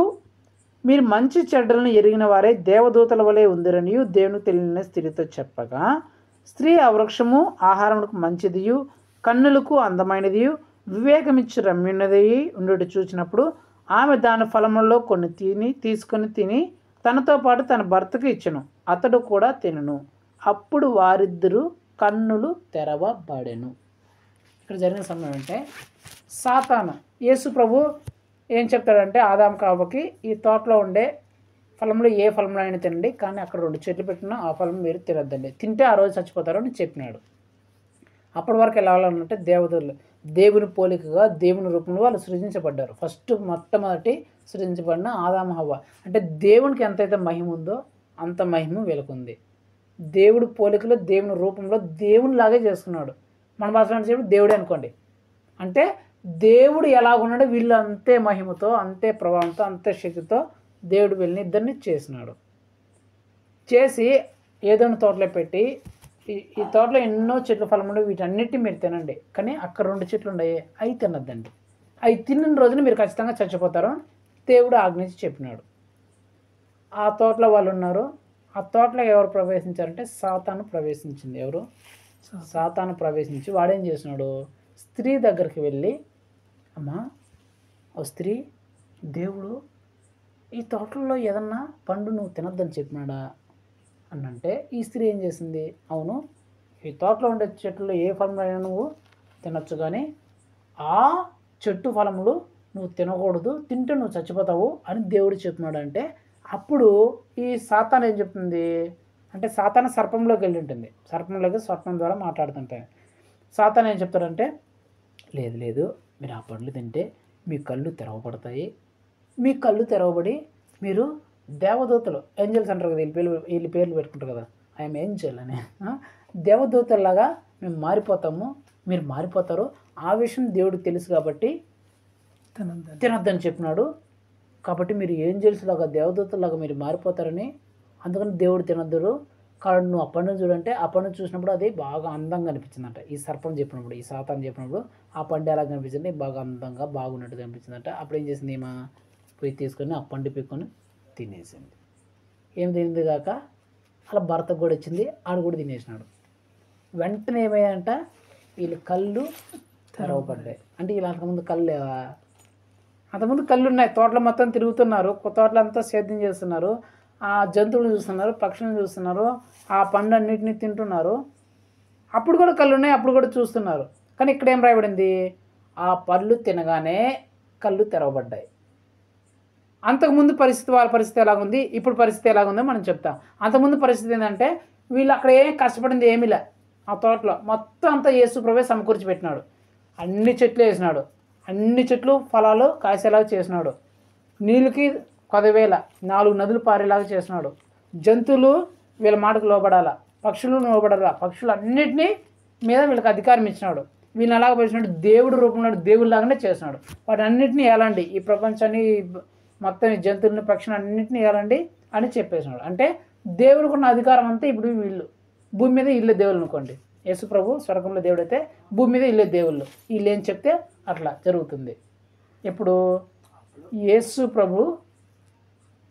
మీరు మంచి చెడ్డలను ఎరిగిన వారే దేవదూతల వలె ఉందిరనియు దేవునికి తెలియని స్త్రీతో చెప్పగా, స్త్రీ ఆ వృక్షము ఆహారములకు మంచిదియు కన్నులకు అందమైనదియు వివేకమిచ్చి రమ్యున్నది ఉండుట చూచినప్పుడు ఆమె దాని ఫలములలో కొన్ని తీసుకొని తిని తనతో పాటు తన భర్తకు ఇచ్చెను. అతడు కూడా తినను. అప్పుడు వారిద్దరూ కన్నులు తెరవబడెను. ఇక్కడ జరిగిన సమయం అంటే సాతాను, యేసు ప్రభు ఏం చెప్తాడంటే ఆదాము హవ్వకి, ఈ తోటలో ఉండే ఫలంలో ఏ ఫలంలో అయినా తినండి, కానీ అక్కడ 2 చెట్లు పెట్టినా ఆ ఫలం మీరు తినొద్దండి, తింటే ఆ రోజు చచ్చిపోతారు అని చెప్పినాడు. అప్పటి వరకు ఎలా ఉన్నట్టే దేవతలు దేవుని పోలికగా దేవుని రూపంలో వాళ్ళు సృజించబడ్డారు. మొట్టమొదటి సృజించబడిన ఆదాము హవ్వ. అంటే దేవునికి ఎంతైతే మహిమ ఉందో అంత మహిమ వీళ్ళకుంది. దేవుడు పోలికలో దేవుని రూపంలో దేవునిలాగే చేసుకున్నాడు. మన భాషలో చెప్పి దేవుడే అనుకోండి. అంటే దేవుడు ఎలాగున్నాడో వీళ్ళు అంతే మహిమతో, అంతే ప్రభావంతో, అంతే శక్తితో దేవుడు వీళ్ళని ఇద్దరిని చేసినాడు. చేసి ఏదైనా తోటలో పెట్టి, ఈ తోటలో ఎన్నో చెట్ల ఫలములు వీటన్నిటి మీరు తినండి, కానీ అక్కడ 2 చెట్లు ఉన్నాయి, అవి తినొద్దండి, అవి తిన్న రోజున మీరు ఖచ్చితంగా చచ్చిపోతారు దేవుడు ఆజ్ఞించి చెప్పినాడు. ఆ తోటలో వాళ్ళు ఉన్నారు. ఆ తోటలో ఎవరు ప్రవేశించారంటే సాతాను ప్రవేశించింది. ఎవరు? సాతాను ప్రవేశించి వాడేం చేసినాడు? స్త్రీ దగ్గరికి వెళ్ళి, అమ్మా ఓ స్త్రీ, దేవుడు ఈ తోటల్లో ఏదన్నా పండు నువ్వు తినొద్దని చెప్పినాడా అని అంటే, ఈ స్త్రీ ఏం చేసింది, అవును ఈ తోటలో ఉండే చెట్లలో ఏ ఫలమైనా నువ్వు తినొచ్చు, కానీ ఆ చెట్టు ఫలములు నువ్వు తినకూడదు, తింటే నువ్వు చచ్చిపోతావు అని దేవుడు చెప్తున్నాడు. అంటే అప్పుడు ఈ సాతాను ఏం చెప్తుంది అంటే, సాతాను సర్పంలోకి వెళ్ళి ఉంటుంది, సర్పం ద్వారా మాట్లాడుతుంటాయి. సాతాను ఏం చెప్తాడంటే, లేదు లేదు, మీరు ఆ పండ్లు తింటే మీ కళ్ళు తెరవబడతాయి, మీ కళ్ళు తెరవబడి మీరు దేవదూతలు, ఏంజల్స్ అంటారు కదా, వీళ్ళ పేర్లు పెట్టుకుంటారు కదా, ఐఎమ్ ఏంజల్ అని, దేవదూతల్లాగా మేము మారిపోతాము, మీరు మారిపోతారు. ఆ విషయం దేవుడికి తెలుసు కాబట్టి తినొద్దని చెప్పినాడు. కాబట్టి మీరు ఏంజల్స్ లాగా, దేవదూతలాగా మీరు మారిపోతారని, అందుకని దేవుడు తినొద్దు. కాబట్టి నువ్వు ఆ పండును చూడంటే, ఆ పండును చూసినప్పుడు అది బాగా అందంగా అనిపించిందంట. ఈ సర్పం చెప్పినప్పుడు, ఈ సాతాను చెప్పినప్పుడు ఆ పండు ఎలా కనిపించింది, బాగా అందంగా బాగున్నట్టు కనిపించిందంట. అప్పుడు ఏం చేసింది, ఈమె పోయి తీసుకొని ఆ పండు పీక్కొని తినేసింది. ఏం తినింది కాక అలా భర్తకు కూడా వచ్చింది, ఆడు కూడా తినేసినాడు. వెంటనే ఏమయ్యాయంట, వీళ్ళు కళ్ళు తెరవబడ్డాయి. అంటే వీళ్ళు అంతకుముందు కళ్ళు లేవా, అంతకుముందు కళ్ళు ఉన్నాయి, తోటలో మొత్తం తిరుగుతున్నారు, తోటలో అంతా సేద్యం చేస్తున్నారు, ఆ జంతువులు చూస్తున్నారు, పక్షులను చూస్తున్నారు, ఆ పండు అన్నిటిని తింటున్నారు. అప్పుడు కూడా కళ్ళు ఉన్నాయి, అప్పుడు కూడా చూస్తున్నారు. కానీ ఇక్కడ ఏం రాయబడింది, ఆ పళ్ళు తినగానే కళ్ళు తెరవబడ్డాయి. అంతకుముందు పరిస్థితి, వాళ్ళ పరిస్థితి ఎలాగుంది, ఇప్పుడు పరిస్థితి ఎలాగుందో మనం చెప్తాం. అంతకుముందు పరిస్థితి ఏంటంటే, వీళ్ళు అక్కడ ఏం కష్టపడింది ఏమీ లే, ఆ తోటలో మొత్తం అంతా యేసు ప్రభువే సమకూర్చి పెట్టినాడు. అన్ని చెట్లు వేసినాడు, అన్ని చెట్లు ఫలాలు కాసేలాగా చేసినాడు, నీళ్ళకి 10,000 4 నదులు పారేలాగా చేసినాడు, జంతువులు వీళ్ళ మాటకు లోబడాలా, పక్షులు లోబడాలా, పక్షులు అన్నిటినీ మీద వీళ్ళకి అధికారం ఇచ్చినాడు. వీళ్ళని ఎలాగ పరిచినాడు, దేవుడు రూపంలో దేవుడిలాగానే చేసినాడు. వాటి అన్నింటినీ ఏలండి, ఈ ప్రపంచాన్ని మొత్తం ఈ జంతువులని పక్షులు అన్నింటినీ ఏలండి అని చెప్పేసినాడు. అంటే దేవుడికి ఉన్న అధికారం అంతా ఇప్పుడు వీళ్ళు, భూమి మీద ఇల్లే దేవుళ్ళు అనుకోండి, యేసు ప్రభు స్వర్గంలో దేవుడు అయితే భూమి మీద ఇల్లే దేవుళ్ళు, వీళ్ళు ఏం చెప్తే అట్లా జరుగుతుంది. ఇప్పుడు యేసు ప్రభు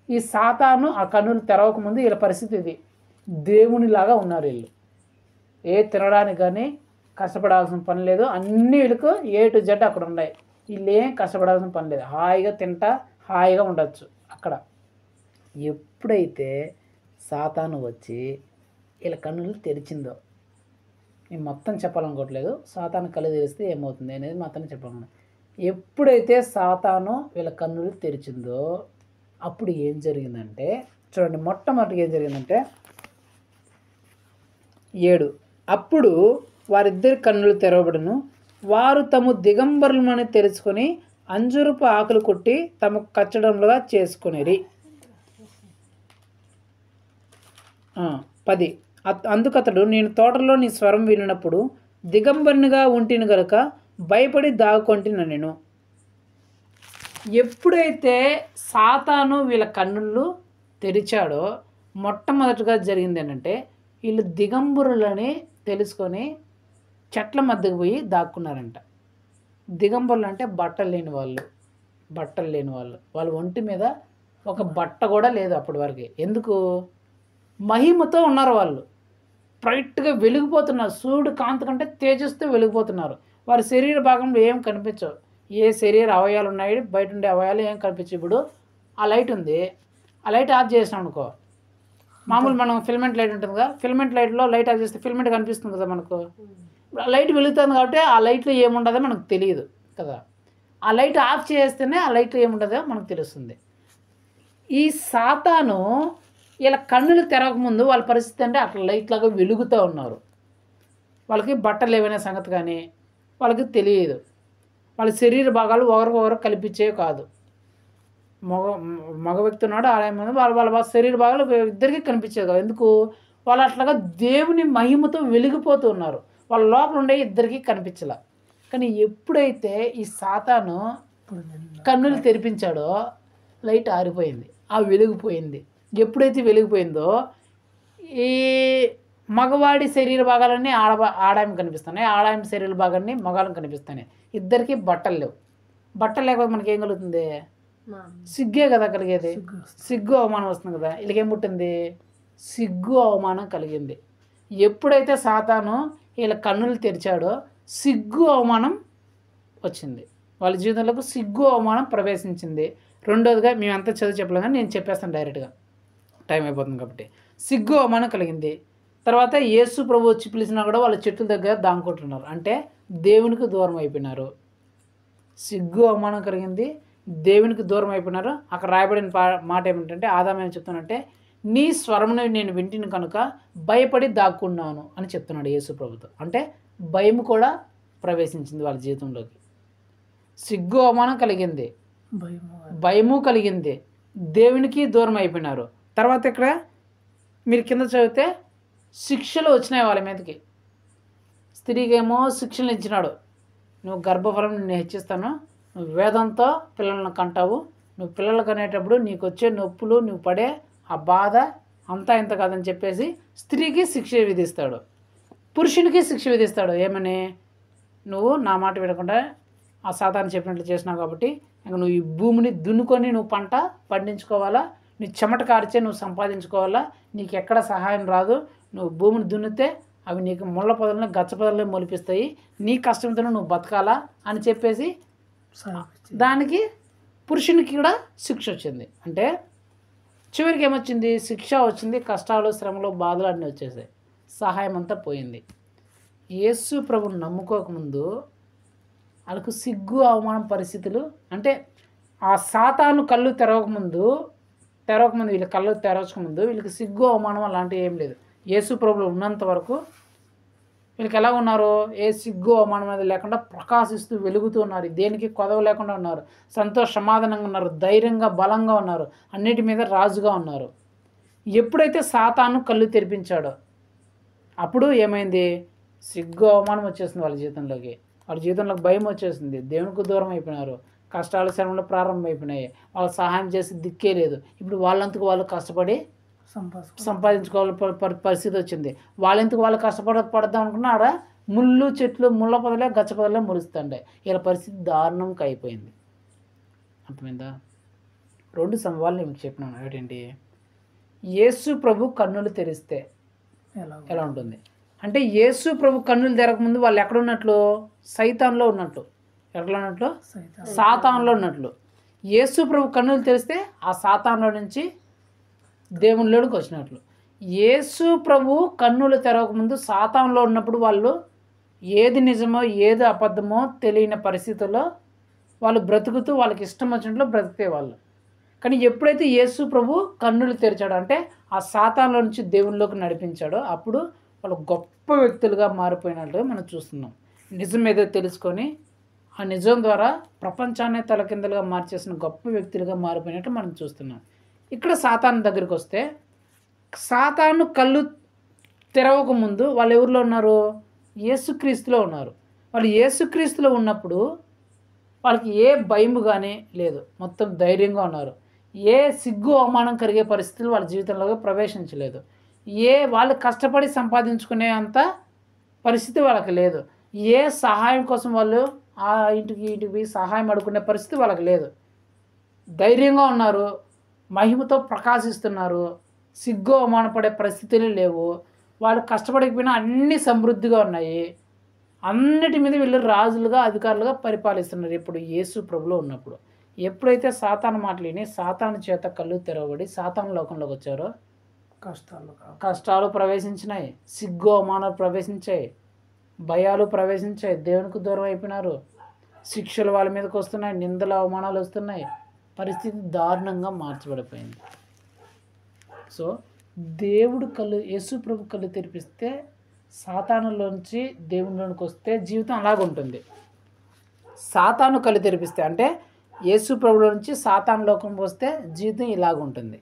ఈ సాతాను ఆ కన్నులు తెరవకముందు వీళ్ళ పరిస్థితి ఇది, దేవునిలాగా ఉన్నారు వీళ్ళు. ఏ తినడానికి కానీ కష్టపడాల్సిన పని లేదు, అన్నీ వీళ్ళకు A to Z అక్కడ ఉన్నాయి, వీళ్ళు ఏం కష్టపడాల్సిన పని లేదు, హాయిగా తింటా హాయిగా ఉండొచ్చు అక్కడ. ఎప్పుడైతే సాతాను వచ్చి వీళ్ళ కన్నులు తెరిచిందో, నేను మొత్తం చెప్పాలనుకోవట్లేదు, సాతాను కళ్ళు తెరిస్తే ఏమవుతుంది అనేది మాత్రం చెప్పాలనుకున్నాను. ఎప్పుడైతే సాతాను వీళ్ళ కన్నులు తెరిచిందో అప్పుడు ఏం జరిగిందంటే, చూడండి మొట్టమొదటిగా ఏం జరిగిందంటే 7, అప్పుడు వారిద్దరి కన్నులు తెరవబడును, వారు తమ దిగంబరులమని తెలుసుకొని అంజురపు ఆకులు కొట్టి తమకు కచ్చడంలుగా చేసుకునేరి. 10, అందుకతడు నేను తోటలో నీ స్వరం వినినప్పుడు దిగంబరునిగా ఉంటిని గనుక భయపడి దాగుకొంటిన నేను. ఎప్పుడైతే సాతాను వీళ్ళ కన్నులు తెరిచాడో మొట్టమొదటిగా జరిగింది ఏంటంటే, వీళ్ళు దిగంబరులని తెలుసుకొని చెట్ల మధ్యకు పోయి దాక్కున్నారంట. దిగంబరులు అంటే బట్టలు లేని వాళ్ళు, వాళ్ళ ఒంటి మీద ఒక బట్ట కూడా లేదు అప్పటి వరకు. ఎందుకు, మహిమతో ఉన్నారు వాళ్ళు, బ్రైట్గా వెలిగిపోతున్నారు, సూర్యుడు కాంతి కంటే తేజస్తో వెలిగిపోతున్నారు. వారి శరీర భాగంలో ఏం కనిపించవు, ఏ శరీర అవయాలు ఉన్నాయి, బయట ఉండే అవయాలు ఏం కనిపించవు. ఇప్పుడు ఆ లైట్ ఉంది, ఆ లైట్ ఆఫ్ చేసినాం అనుకో, మామూలు మనం ఫిల్మెంట్ లైట్ ఉంటుంది కదా, ఫిల్మెంట్ లైట్లో లైట్ ఆఫ్ చేస్తే ఫిల్మెంట్ కనిపిస్తుంది కదా మనకు, లైట్ వెలుగుతుంది కాబట్టి ఆ లైట్లో ఏముండదో మనకు తెలియదు కదా, ఆ లైట్ ఆఫ్ చేస్తేనే ఆ లైట్లో ఏముండదో మనకు తెలుస్తుంది. ఈ సాతాను ఇలా కన్నులు తెరవకముందు వాళ్ళ పరిస్థితి అంటే అట్లా లైట్ లాగా వెలుగుతూ ఉన్నారు, వాళ్ళకి బట్టలు ఏవైనా సంగతి కానీ వాళ్ళకి తెలియదు, వాళ్ళ శరీర భాగాలు ఒకరికొకరు కల్పించేవి కాదు. మగ వ్యక్తి ఉన్నాడు, ఆడేమో వాళ్ళ శరీర భాగాలు ఇద్దరికీ కనిపించేది కాదు. ఎందుకు, వాళ్ళు అట్లాగా దేవుని మహిమతో వెలిగిపోతూ ఉన్నారు, వాళ్ళ లోపల ఉండే ఇద్దరికీ కనిపించలే. కానీ ఎప్పుడైతే ఈ సాతాను కన్నులు తెరిపించాడో లైట్ ఆరిపోయింది, ఆ వెలిగిపోయింది. ఎప్పుడైతే వెలిగిపోయిందో ఈ మగవాడి శరీర భాగాలన్నీ ఆడాయం కనిపిస్తున్నాయి, ఆడాయం శరీర భాగాన్ని మగాళ్ళని కనిపిస్తున్నాయి. ఇద్దరికి బట్టలు లేవు, బట్టలు లేకపోతే మనకి ఏం కలుగుతుంది, సిగ్గే కదా కలిగేది, సిగ్గు అవమానం వస్తుంది కదా. వీళ్ళకేం పుట్టింది, సిగ్గు అవమానం కలిగింది. ఎప్పుడైతే సాతాను వీళ్ళ కన్నులు తెరిచాడో సిగ్గు అవమానం వచ్చింది. వాళ్ళ జీవితంలోకి సిగ్గు అవమానం ప్రవేశించింది. రెండోదిగా మేము అంతా చదివి చెప్పలేం కానీ నేను చెప్పేస్తాను డైరెక్ట్గా, టైం అయిపోతుంది కాబట్టి. సిగ్గు అవమానం కలిగింది. తర్వాత యేసు ప్రభు వచ్చి పిలిచినా కూడా వాళ్ళ చెట్ల దగ్గర దాంకుంటున్నారు, అంటే దేవునికి దూరం అయిపోయినారు. సిగ్గు అవమానం కలిగింది, దేవునికి దూరం అయిపోయినారు. అక్కడ రాయబడిన మాట ఏమిటంటే, ఆదాము ఏం చెప్తున్నానంటే, నీ స్వరమును నేను వింటిని కనుక భయపడి దాక్కున్నాను అని చెప్తున్నాడు యేసు ప్రభుతో. అంటే భయం కూడా ప్రవేశించింది వాళ్ళ జీవితంలోకి. సిగ్గు అవమానం కలిగింది, భయము కలిగింది, దేవునికి దూరం అయిపోయినారు. తర్వాత ఇక్కడ మీరు కింద చదివితే శిక్షలు వచ్చినాయి వాళ్ళ మీదకి. స్త్రీకేమో శిక్షలు ఇచ్చినాడు, నువ్వు గర్భఫలం నేను హెచ్చిస్తాను, నువ్వు వేదంతో పిల్లలను కంటావు, నువ్వు పిల్లలు కనేటప్పుడు నీకు వచ్చే నొప్పులు, నువ్వు పడే ఆ బాధ అంతా ఇంత కాదని చెప్పేసి స్త్రీకి శిక్ష విధిస్తాడు. పురుషునికి శిక్ష విధిస్తాడు. ఏమని, నువ్వు నా మాట వినకుండా ఆ సాతాను చెప్పినట్లు చేసినావు కాబట్టి ఇంక నువ్వు ఈ భూమిని దున్నుకొని నువ్వు పంట పండించుకోవాలా, నీ చెమట కార్చే నువ్వు సంపాదించుకోవాలా, నీకు ఎక్కడ సహాయం రాదు, నువ్వు భూమిని దున్నితే అవి నీకు ముళ్ళ పొదలను గచ్చ పొదలను మొలిపిస్తాయి, నీ కష్టంతో నువ్వు బతకాలా అని చెప్పేసి దానికి పురుషునికి కూడా శిక్ష వచ్చింది. అంటే చివరికి ఏమొచ్చింది, శిక్ష వచ్చింది, కష్టాలు శ్రమలు బాధలు అన్నీ వచ్చేసాయి, సహాయం అంతా పోయింది. యేసు ప్రభుని నమ్ముకోకముందు వాళ్ళకు సిగ్గు అవమానం పరిస్థితులు, అంటే ఆ సాతాను కళ్ళు తెరవకముందు వీళ్ళ కళ్ళు తెరవకముందు వీళ్ళకి సిగ్గు అవమానం అలాంటివి ఏం లేదు. యేసు ప్రభులు ఉన్నంత వరకు వీళ్ళకి ఎలా ఉన్నారు, ఏ సిగ్గు అవమానం అనేది లేకుండా ప్రకాశిస్తూ వెలుగుతూ ఉన్నారు, దేనికి కొదవ లేకుండా ఉన్నారు, సమాధానంగా ఉన్నారు, ధైర్యంగా బలంగా ఉన్నారు, అన్నిటి మీద రాజుగా ఉన్నారు. ఎప్పుడైతే సాతాను కళ్ళు తెరిపించాడో అప్పుడు ఏమైంది, సిగ్గు అవమానం వచ్చేసింది వాళ్ళ జీవితంలోకి. వాళ్ళ జీవితంలోకి భయం వచ్చేసింది, దేవునికి దూరం అయిపోయినారు, కష్టాలు శ్రమలు ప్రారంభమైపోయినాయి, వాళ్ళకి సహాయం చేసి దిక్కే లేదు. ఇప్పుడు వాళ్ళంతకు వాళ్ళు కష్టపడి సంపాదించుకోవాలి పరిస్థితి వచ్చింది. వాళ్ళెందుకు వాళ్ళు పడదాం అనుకున్నా ఆడ ముళ్ళు చెట్లు ముళ్ళ పొదలే గచ్చ పొదలే ములుస్తుండే. ఇలా పరిస్థితి దారుణంగా అయిపోయింది. అర్థమైందా? రెండు సంభవాలు నేను చెప్పినాను. ఏంటంటే యేసు ప్రభు కన్నులు తెరిస్తే ఎలా ఉంటుంది అంటే, యేసు ప్రభు కన్నులు తెరకముందు వాళ్ళు ఎక్కడ ఉన్నట్లు, సైతాన్లో ఉన్నట్లు. ఎక్కడ ఉన్నట్లు, సాతాన్లో ఉన్నట్లు. యేసు ప్రభు కన్నులు తెరిస్తే ఆ సాతాన్లో నుంచి దేవునిలోనికి వచ్చినట్లు. యేసు ప్రభు కన్నులు తెరవకముందు సాతాన్లో ఉన్నప్పుడు వాళ్ళు ఏది నిజమో ఏది అబద్ధమో తెలియని పరిస్థితుల్లో వాళ్ళు బ్రతుకుతూ వాళ్ళకి ఇష్టం వచ్చినట్లు బ్రతికే వాళ్ళు. కానీ ఎప్పుడైతే యేసు ప్రభు కన్నులు తెరిచాడో, అంటే ఆ సాతాన్లో నుంచి దేవునిలోకి నడిపించాడో, అప్పుడు వాళ్ళు గొప్ప వ్యక్తులుగా మారిపోయినట్లుగా మనం చూస్తున్నాం. నిజం ఏదో తెలుసుకొని ఆ నిజం ద్వారా ప్రపంచాన్ని తలకిందలుగా మార్చేసిన గొప్ప వ్యక్తులుగా మారిపోయినట్టు మనం చూస్తున్నాం. ఇక్కడ సాతాను దగ్గరికి వస్తే, సాతాను కళ్ళు తెరవకముందు వాళ్ళు ఎవరిలో ఉన్నారు, యేసుక్రీస్తులో ఉన్నారు. వాళ్ళు యేసుక్రీస్తులో ఉన్నప్పుడు వాళ్ళకి ఏ భయం కానీ లేదు, మొత్తం ధైర్యంగా ఉన్నారు. ఏ సిగ్గు అవమానం కలిగే పరిస్థితులు వాళ్ళ జీవితంలో ప్రవేశించలేదు. వాళ్ళు కష్టపడి సంపాదించుకునే అంత పరిస్థితి వాళ్ళకి లేదు. ఏ సహాయం కోసం వాళ్ళు ఆ ఇంటికి సహాయం అడుగుకునే పరిస్థితి వాళ్ళకి లేదు. ధైర్యంగా ఉన్నారు, మహిమతో ప్రకాశిస్తున్నారు, సిగ్గు అవమానపడే పరిస్థితులు లేవు. వాళ్ళు కష్టపడకపోయినా అన్నీ సమృద్ధిగా ఉన్నాయి. అన్నిటి మీద వీళ్ళు రాజులుగా అధికారులుగా పరిపాలిస్తున్నారు ఇప్పుడు యేసు ప్రభులో ఉన్నప్పుడు. ఎప్పుడైతే సాతాను మాటలు విని సాతాను చేత కళ్ళు తెరవబడి సాతాను లోకంలోకి వచ్చారో కష్టాలు ప్రవేశించినాయి, సిగ్గు అవమానాలు ప్రవేశించాయి, భయాలు ప్రవేశించాయి, దేవునికి దూరం అయిపోయినారు, శిక్షలు వాళ్ళ మీదకి వస్తున్నాయి, నిందలు అవమానాలు వస్తున్నాయి, పరిస్థితి దారుణంగా మార్చబడిపోయింది. సో దేవుడు కళ్ళు, యేసు ప్రభు కళ్ళు తెరిపిస్తే సాతానులోంచి దేవునిలోనికి వస్తే జీవితం అలాగుంటుంది. సాతాను కళ్ళు తెరిపిస్తే అంటే యేసు ప్రభులో నుంచి సాతాను లోకంకి వస్తే జీవితం ఇలాగుంటుంది.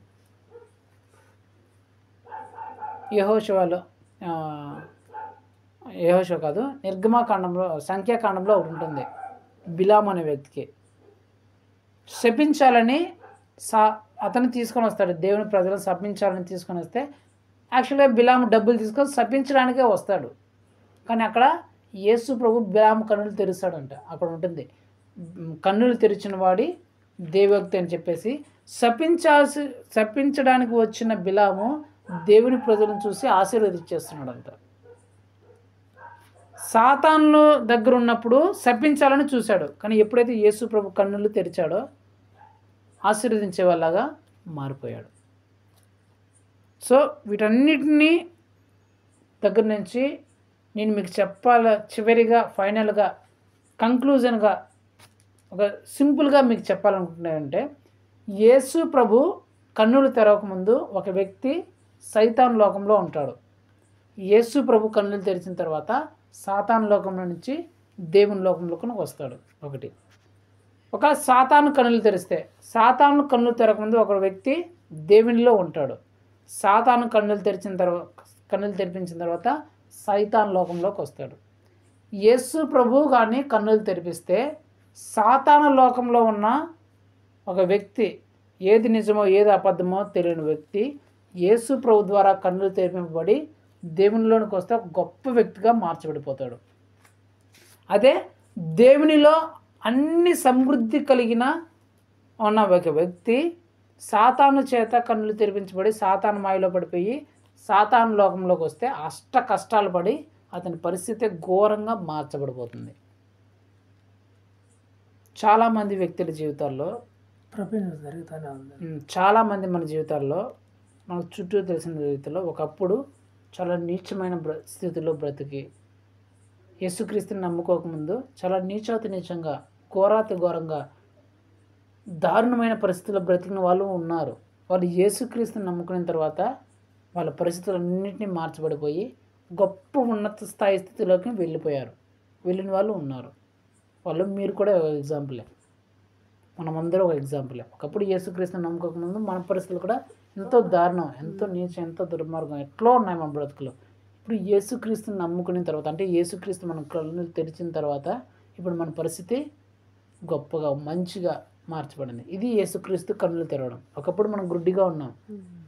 యెహోషువ కాదు, నిర్గమాకాండంలో సంఖ్యాకాండంలో ఒకటి ఉంటుంది. బిలాము అనే వ్యక్తికి శపించాలని అతను తీసుకొని వస్తాడు. దేవుని ప్రజలను శపించాలని తీసుకొని వస్తే యాక్చువల్గా బిలాము డబ్బులు తీసుకొని శపించడానికే వస్తాడు. కానీ అక్కడ యేసు ప్రభు బిలాము కన్నులు తెరుస్తాడంట. అక్కడ ఉంటుంది, కన్నులు తెరిచిన వాడి దేవభక్తి అని చెప్పేసి. శపించడానికి వచ్చిన బిలాము దేవుని ప్రజలను చూసి ఆశీర్వదించేస్తున్నాడంట. సాతాను దగ్గర ఉన్నప్పుడు శపించాలని చూశాడు, కానీ ఎప్పుడైతే యేసు ప్రభు కన్నులు తెరిచాడో ఆశీర్వదించే వాళ్ళగా మారిపోయాడు. సో వీటన్నిటినీ దగ్గర నుంచి నేను మీకు చివరిగా ఫైనల్గా కంక్లూజన్గా ఒక సింపుల్గా మీకు చెప్పాలనుకుంటున్నానంటే, యేసు ప్రభు కన్నులు తెరవకముందు ఒక వ్యక్తి సైతాన్ లోకంలో ఉంటాడు. యేసు ప్రభు కన్నులు తెరిచిన తర్వాత సాతాన్ లోకంలో నుంచి దేవుని లోకంలోకి వస్తాడు. ఒక సాతాను కన్నులు తెరిస్తే, సాతాను కన్నులు తెరకముందు ఒక వ్యక్తి దేవునిలో ఉంటాడు. సాతాను కన్నులు తెరిపించిన తర్వాత సైతాన్ లోకంలోకి వస్తాడు. యేసు ప్రభు కానీ కన్నులు తెరిపిస్తే సాతాను లోకంలో ఉన్న ఒక వ్యక్తి, ఏది నిజమో ఏది అబద్ధమో తెలియని వ్యక్తి యేసు ప్రభు ద్వారా కన్నులు తెరిపింపబడి దేవునిలోనికి వస్తే ఒక గొప్ప వ్యక్తిగా మార్చబడిపోతాడు. అదే దేవునిలో అన్ని సమృద్ధి కలిగిన ఉన్న ఒక వ్యక్తి సాతాను చేత కన్నులు తెరిపించబడి సాతాను మాయలో పడిపోయి సాతాను లోకంలోకి వస్తే అష్ట కష్టాలు పడి అతని పరిస్థితి ఘోరంగా మార్చబడిపోతుంది. చాలామంది వ్యక్తుల జీవితాల్లో ప్రపంచం జరుగుతూనే ఉంది. చాలామంది మన జీవితాల్లో మనకు చుట్టూ తెలిసిన జీవితంలో ఒకప్పుడు చాలా నీచమైన స్థితిలో బ్రతికి యేసుక్రీస్తుని నమ్ముకోకముందు చాలా నీచంగా ఘోరంగా దారుణమైన పరిస్థితుల్లో బ్రతికిన వాళ్ళు ఉన్నారు. వాళ్ళు యేసుక్రీస్తుని నమ్ముకున్న తర్వాత వాళ్ళ పరిస్థితులన్నింటినీ మార్చబడిపోయి గొప్ప ఉన్నత స్థితిలోకి వెళ్ళిన వాళ్ళు ఉన్నారు. వాళ్ళు మీరు కూడా ఒక ఎగ్జాంపులే, మనమందరూ ఒక ఎగ్జాంపులే. ఒకప్పుడు యేసుక్రీస్తుని నమ్ముకోకముందు మన పరిస్థితులు కూడా ఎంతో దారుణం, ఎంతో నీచం, ఎంతో దుర్మార్గం ఎట్లా ఉన్నాయి మన బ్రతుకులు. ఇప్పుడు యేసుక్రీస్తుని నమ్ముకున్న తర్వాత, అంటే యేసుక్రీస్తు మన కళ్ళు తెరిచిన తర్వాత ఇప్పుడు మన పరిస్థితి గొప్పగా మంచిగా మార్చబడింది. ఇది యేసుక్రీస్తు కన్నులు తెరవడం. ఒకప్పుడు మనం గుడ్డిగా ఉన్నాం,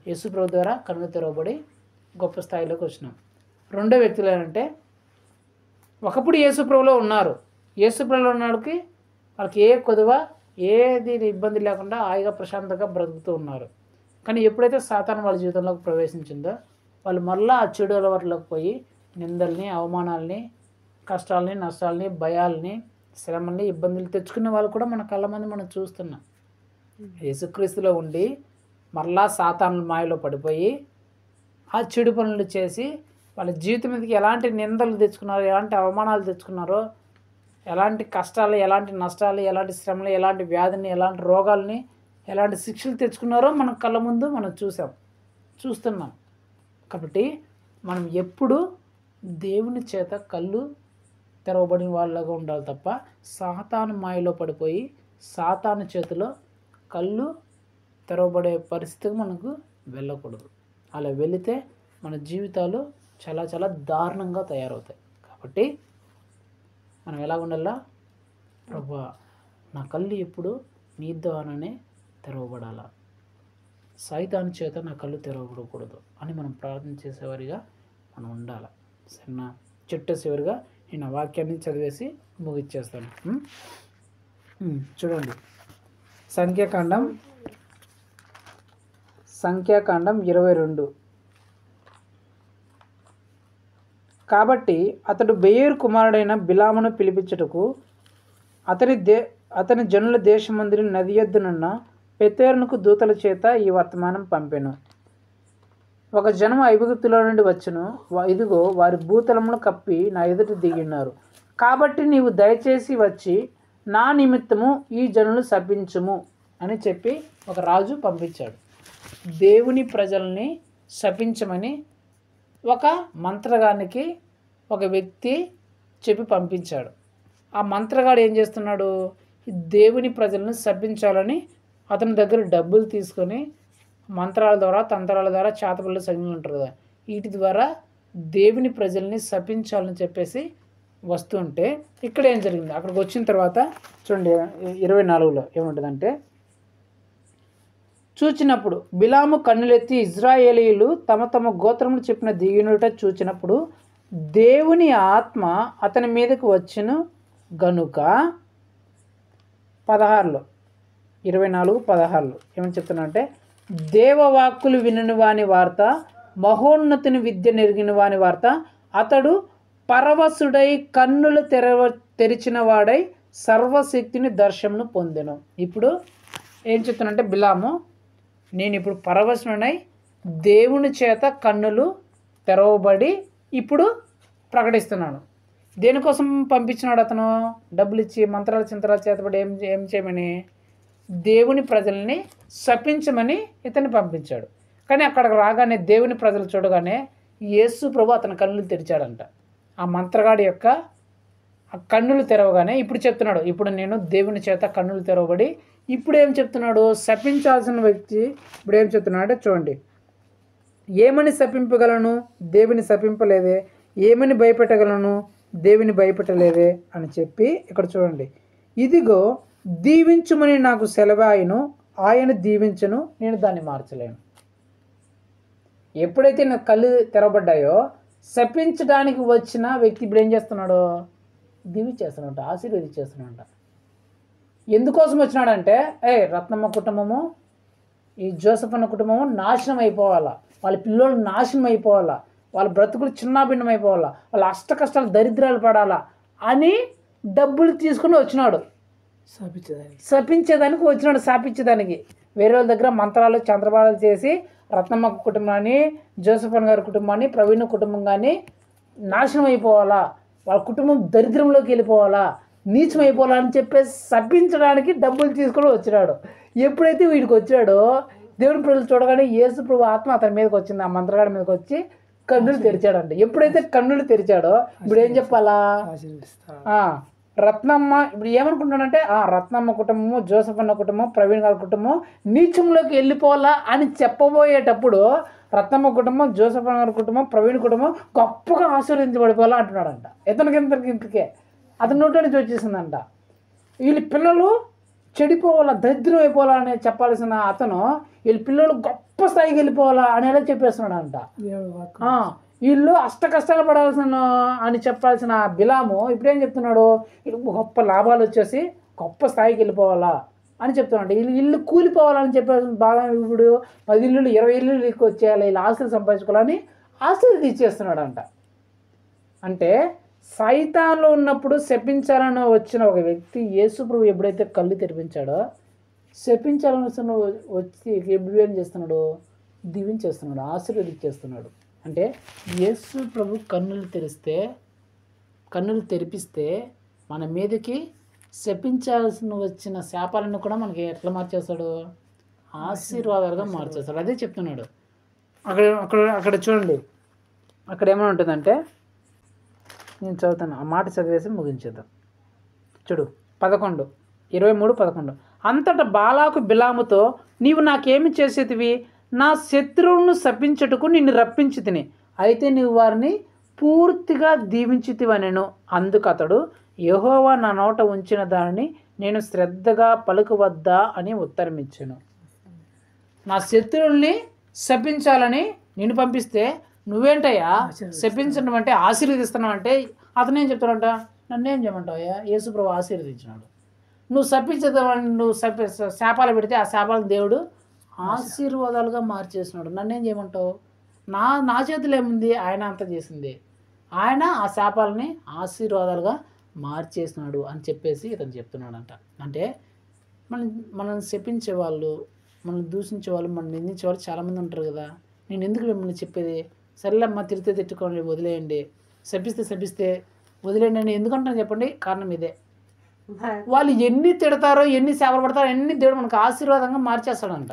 యేసు ప్రభు ద్వారా కన్నులు తెరవబడి గొప్ప స్థాయిలోకి వచ్చినాం. రెండో వ్యక్తులు ఏంటంటే, ఒకప్పుడు యేసు ప్రభులో ఉన్నారు, యేసు ప్రభులో ఉన్నవాడికి వాళ్ళకి ఏ కొదువ ఏది ఇబ్బంది లేకుండా హాయిగా ప్రశాంతంగా బ్రతుకుతూ ఉన్నారు. కానీ ఎప్పుడైతే సాతాను వాళ్ళ జీవితంలోకి ప్రవేశించిందో వాళ్ళు మళ్ళీ ఆ చెడు అలవాట్లోకి పోయి నిందల్ని, అవమానాలని, కష్టాలని, నష్టాలని, భయాల్ని, శ్రమల్ని, ఇబ్బందులు తెచ్చుకునే వాళ్ళు కూడా మన కళ్ళ మంది మనం చూస్తున్నాం. యేసుక్రీస్తులో ఉండి మరలా సాతాను మాయలో పడిపోయి ఆ చెడు పనులు చేసి వాళ్ళ జీవితం మీదకి ఎలాంటి నిందలు తెచ్చుకున్నారో, ఎలాంటి అవమానాలు తెచ్చుకున్నారో, ఎలాంటి కష్టాలు, ఎలాంటి నష్టాలు, ఎలాంటి శ్రమలు, ఎలాంటి వ్యాధిని, ఎలాంటి రోగాల్ని, ఎలాంటి శిక్షలు తెచ్చుకున్నారో మన కళ్ళ ముందు మనం చూస్తున్నాం. కాబట్టి మనం ఎప్పుడు దేవుని చేత కళ్ళు తెరవబడిన వాళ్ళగా ఉండాలి తప్ప సాతాను మాయలో పడిపోయి సాతాను చేతిలో కళ్ళు తెరవబడే పరిస్థితికి మనకు వెళ్ళకూడదు. అలా వెళితే మన జీవితాలు చాలా చాలా దారుణంగా తయారవుతాయి. కాబట్టి మనం ఎలా ఉండాలా? ప్రభువా, నా కళ్ళు ఎప్పుడు నీ ద్వారానే తెరవబడాలా, సైతాను చేత నా కళ్ళు తెరవబడకూడదు అని మనం ప్రార్థన చేసేవారిగా మనం ఉండాలి. సరేనా? చివరిగా నేను ఆ వాక్యాన్ని చదివేసి ముగిచ్చేస్తాను. చూడండి, సంఖ్యాకాండం 22. కాబట్టి అతడు బెయోరు కుమారుడైన బిలామును పిలిపించుటకు అతని జనుల దేశమందిరి నది యొద్దనున్న పెతేరునకు దూతల చేత ఈ వర్తమానం పంపెను. ఒక జనము ఐగుప్తులో నుండి వచ్చును, ఇదిగో వారి భూతలమును కప్పి నా ఎదుట దిగిన్నారు. కాబట్టి నీవు దయచేసి వచ్చి నా నిమిత్తము ఈ జనులు శపించుము అని చెప్పి ఒక రాజు పంపించాడు. దేవుని ప్రజల్ని శపించమని ఒక మంత్రగానికి ఒక వ్యక్తి చెప్పి పంపించాడు. ఆ మంత్రగాడు ఏం చేస్తున్నాడు? దేవుని ప్రజలను శపించాలని అతని దగ్గర డబ్బులు తీసుకొని మంత్రాల ద్వారా, తంత్రాల ద్వారా, చేతపల్లి సంజ్ఞలు ఉంటారు కదా, వీటి ద్వారా దేవుని ప్రజల్ని శపించాలని చెప్పేసి వస్తుంటే ఇక్కడ ఏం జరిగింది? అక్కడికి వచ్చిన తర్వాత చూడండి 24లో ఏముంటుందంటే, చూచినప్పుడు బిలాము కన్నులెత్తి ఇజ్రాయేలీయులు తమ తమ గోత్రములు చెప్పిన దిగినట చూచినప్పుడు దేవుని ఆత్మ అతని మీదకు వచ్చును గనుక 16లో 24:16 ఏమని చెప్తున్నా దేవవాక్కులు వినని వాని వార్త, మహోన్నతుని విద్య నెరిగిన వాని వార్త అతడు పరవశుడై కన్నులు తెరిచిన వాడై సర్వశక్తిని దర్శనమును పొందెను. ఇప్పుడు ఏం చెప్తానంటే బిలాము, నేను ఇప్పుడు పరవశుడై దేవుని చేత కన్నులు తెరవబడి ఇప్పుడు ప్రకటిస్తున్నాను. దేనికోసం పంపించినాడు అతను? డబ్బులు ఇచ్చి మంత్రాల చింతరాలు చేతబడి ఏం చేయమని? దేవుని ప్రజల్ని శపించమని ఇతన్ని పంపించాడు. కానీ అక్కడికి రాగానే దేవుని ప్రజలు చూడగానే యేసు ప్రభు అతని కన్నులు తెరిచాడంట. ఆ మంత్రగాడి యొక్క ఆ కన్నులు తెరవగానే ఇప్పుడు చెప్తున్నాడు, ఇప్పుడు నేను దేవుని చేత కన్నులు తెరవబడి ఇప్పుడు ఏం చెప్తున్నాడు? శపించాల్సిన వ్యక్తి ఇప్పుడు ఏం చెప్తున్నాడు అంటే చూడండి, ఏమని శపింపగలను? దేవుని శపింపలేదే. ఏమని భయపెట్టగలను? దేవుని భయపెట్టలేదే అని చెప్పి ఇక్కడ చూడండి, ఇదిగో దీవించుమని నాకు సెలవాయను, ఆయన దీవించను, నేను దాన్ని మార్చలేను. ఎప్పుడైతే నా కళ్ళు తెరవబడ్డాయో శపించడానికి వచ్చిన వ్యక్తి ఇప్పుడు ఏం చేస్తున్నాడు? దీవించేస్తున్నాడు, ఆశీర్వదించేస్తున్నాడు. ఎందుకోసం వచ్చినాడంటే రత్నమ్మ కుటుంబము, ఈ జోసెఫ్ అన్న కుటుంబము నాశనం అయిపోవాలా, వాళ్ళ పిల్లలు నాశనం అయిపోవాలా, వాళ్ళ బ్రతుకులు చిన్నాభిన్నం అయిపోవాలా, వాళ్ళ అష్ట కష్టాలు దరిద్రాలు పడాలా అని డబ్బులు తీసుకుని వచ్చినాడు. శపించేదానికి వచ్చినాడు, శాపించేదానికి. వేరే వాళ్ళ దగ్గర మంత్రాలు చంద్రబాణాలు చేసి రత్నమ్మ కుటుంబాన్ని, జోసెఫ్ అన్న గారి కుటుంబాన్ని, ప్రవీణ్ కుటుంబం కానీ నాశనం అయిపోవాలా, వాళ్ళ కుటుంబం దరిద్రంలోకి వెళ్ళిపోవాలా, నీచం అయిపోవాలా అని చెప్పేసి శపించడానికి డబ్బులు తీసుకొని వచ్చినాడు. ఎప్పుడైతే వీడికి వచ్చాడో దేవుని ప్రజలు చూడగానే యేసు ప్రభు ఆత్మ అతని మీదకి వచ్చింది, ఆ మంత్రగాడి మీదకి వచ్చి కన్నులు తెరిచాడంట. ఎప్పుడైతే కన్నులు తెరిచాడో ఇప్పుడు ఏం చెప్పాలా? రత్నమ్మ ఇప్పుడు ఏమనుకుంటున్నాడంటే రత్నమ్మ కుటుంబము, జోసెఫ్ అన్న కుటుంబం, ప్రవీణ్ గారి కుటుంబం నీచంలోకి వెళ్ళిపోవాలా అని చెప్పబోయేటప్పుడు రత్నమ్మ కుటుంబం, జోసెఫ్ అన్న గారి కుటుంబం, ప్రవీణ్ కుటుంబం గొప్పగా ఆశీర్వదించబడిపోవాలా అంటున్నాడంట. ఇంతకే అతని నోటి నుంచి వచ్చేసిందంట. వీళ్ళ పిల్లలు చెడిపోవాలా, దరిద్రం అయిపోవాలా అని చెప్పాల్సిన అతను వీళ్ళ పిల్లలు గొప్ప స్థాయికి వెళ్ళిపోవాలా అని ఎలా చెప్పేస్తున్నాడంట. వీళ్ళు అష్ట కష్టాలు పడాల్సిన అని చెప్పాల్సిన బిలాము ఇప్పుడు ఏం చెప్తున్నాడు? వీళ్ళు గొప్ప లాభాలు వచ్చేసి గొప్ప స్థాయికి వెళ్ళిపోవాలా అని చెప్తున్నాడు. వీళ్ళు ఇల్లు కూలిపోవాలని చెప్పాల్సిన బాగా ఇప్పుడు 10 ఇల్లు 20 ఇల్లు వచ్చేయాలి, వీళ్ళు ఆస్తులు సంపాదించుకోవాలని ఆస్తులు ఇచ్చేస్తున్నాడంట. అంటే సైతాన్లో ఉన్నప్పుడు శపించాలని వచ్చిన ఒక వ్యక్తి యేసు ప్రభు ఎప్పుడైతే కళ్ళు తెరిపించాడో శపించాలని వచ్చి ఎప్పుడు ఏం చేస్తున్నాడు? దీవించేస్తున్నాడు, ఆశీర్వదించేస్తున్నాడు. అంటే యేసు ప్రభు కన్నులు తెరిపిస్తే మన మీదకి శపించాల్సిన వచ్చిన శాపాలను కూడా మనకి ఎట్లా మార్చేస్తాడు? ఆశీర్వాదాలుగా మార్చేస్తాడు. అదే చెప్తున్నాడు. అక్కడ చూడండి, అక్కడ ఏమైనా ఉంటుందంటే నేను చదువుతాను, ఆ మాట చదివేసి ముగించేద్దాం. చూడు 11:23-11. అంతటా బాలాకు బిలాముతో, నీవు నాకేమి చేసేదివి? నా శత్రువులను శపించుటకు నిన్ను రప్పించి తిని, అయితే నీవు వారిని పూర్తిగా దీవించితివనెను. అందుకు అతడు, యెహోవా నా నోట ఉంచిన దానిని నేను శ్రద్ధగా పలుకువద్దా అని ఉత్తరం ఇచ్చాను. నా శత్రువుల్ని శపించాలని నిన్ను పంపిస్తే నువ్వేంటయ్యా శపించడం అంటే ఆశీర్వదిస్తున్నావు అంటే అతను ఏం చెప్తాడంట? నన్ను ఏం చేయమంటావయ్యా? యేసు ప్రభు ఆశీర్వదించినాడు. నువ్వు శపించేదాన్ని, నువ్వు శాపాలు పెడితే ఆ శాపాలను దేవుడు ఆశీర్వాదాలుగా మార్చేసినాడు. నన్నేం చేయమంటావు? నా చేతిలో ఏముంది? ఆయన అంతా చేసింది. ఆయన ఆ శాపాలని ఆశీర్వాదాలుగా మార్చేసినాడు అని చెప్పేసి ఇతను చెప్తున్నాడంట. అంటే మనల్ని శపించే వాళ్ళు, మనల్ని దూషించే వాళ్ళు, మనల్ని నిందించే వాళ్ళు చాలామంది ఉంటారు కదా. నేను ఎందుకు మిమ్మల్ని చెప్పేది? సర్లేమ్మా, తిరిగితే తిట్టుకోండి, వదిలేయండి, శపిస్తే వదిలేయండి అని ఎందుకంటాను చెప్పండి? కారణం ఇదే. వాళ్ళు ఎన్ని తిడతారో, ఎన్ని సేవలు పడతారో అన్ని దేవుడు మనకు ఆశీర్వాదంగా మార్చేస్తాడంట.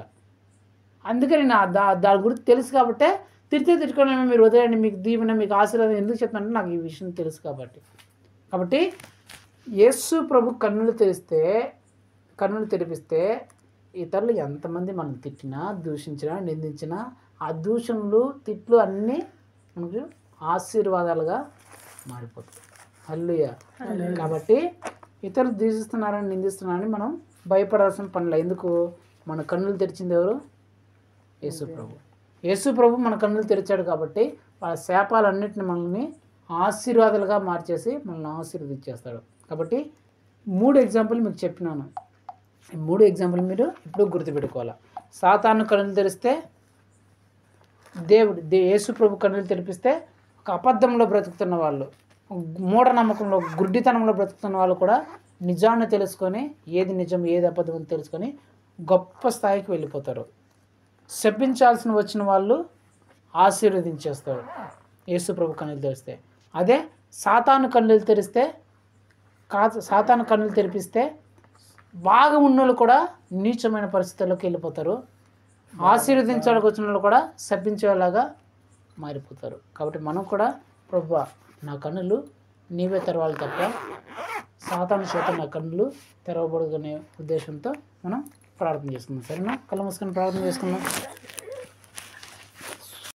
అందుకని దాని గురించి తెలుసు కాబట్టి తిట్టుకోండి, మీరు వదిలేయండి, మీకు దీవెన, మీకు ఆశీర్వాదం ఎందుకు చెప్తానంటే నాకు ఈ విషయం తెలుసు కాబట్టి యేసు ప్రభు కన్నులు తెరిపిస్తే ఇతరులు ఎంతమంది మనం తిట్టినా, దూషించినా, నిందించినా ఆ దూషణలు, తిట్లు అన్నీ మనకు ఆశీర్వాదాలుగా మారిపోతాయి. హల్లెలూయా. కాబట్టి ఇతరులు దూషిస్తున్నారని, నిందిస్తున్నారని మనం భయపడాల్సిన పనులు. ఎందుకు? మన కన్నులు తెరిచింది ఎవరు? యేసు ప్రభు మన కన్నులు తెరిచాడు కాబట్టి ఆ శాపాలన్నింటిని మనల్ని ఆశీర్వాదాలుగా మార్చేసి మనల్ని ఆశీర్వదించేస్తాడు. కాబట్టి 3 ఎగ్జాంపుల్ మీకు చెప్పినాను. ఈ 3 ఎగ్జాంపుల్ మీరు ఇప్పుడు గుర్తుపెట్టుకోవాలి. సాతాను కన్నులు తెరిస్తే యేసు ప్రభు కన్నులు తెరిపిస్తే ఒక అబద్ధంలో బ్రతుకుతున్న వాళ్ళు, మూఢనమ్మకంలో గుడ్డితనంలో బ్రతుకుతున్న వాళ్ళు కూడా నిజాన్ని తెలుసుకొని ఏది నిజం ఏది అబద్ధం అని తెలుసుకొని గొప్ప స్థాయికి వెళ్ళిపోతారు. శపించాల్సిన వచ్చిన వాళ్ళు ఆశీర్వదించేస్తాడు యేసు ప్రభు కన్నులు తెరిస్తే. అదే సాతాను కన్నులు తెరిస్తే సాతాను కన్నులు తెరిపిస్తే బాగా ఉన్నోళ్ళు కూడా నీచమైన పరిస్థితుల్లోకి వెళ్ళిపోతారు. ఆశీర్వదించడానికి వచ్చిన వాళ్ళు కూడా శపించేలాగా మారిపోతారు. కాబట్టి మనం కూడా ప్రభువా నా కన్నులు నీవే తెరవాలి తప్ప సాతాను చేత నా కన్నులు తెరవబడుకునే ఉద్దేశంతో మనం ప్రార్థన చేసుకుందాం. సరేనా? కళ్ళు మూసుకొని ప్రార్థన చేసుకుందాం.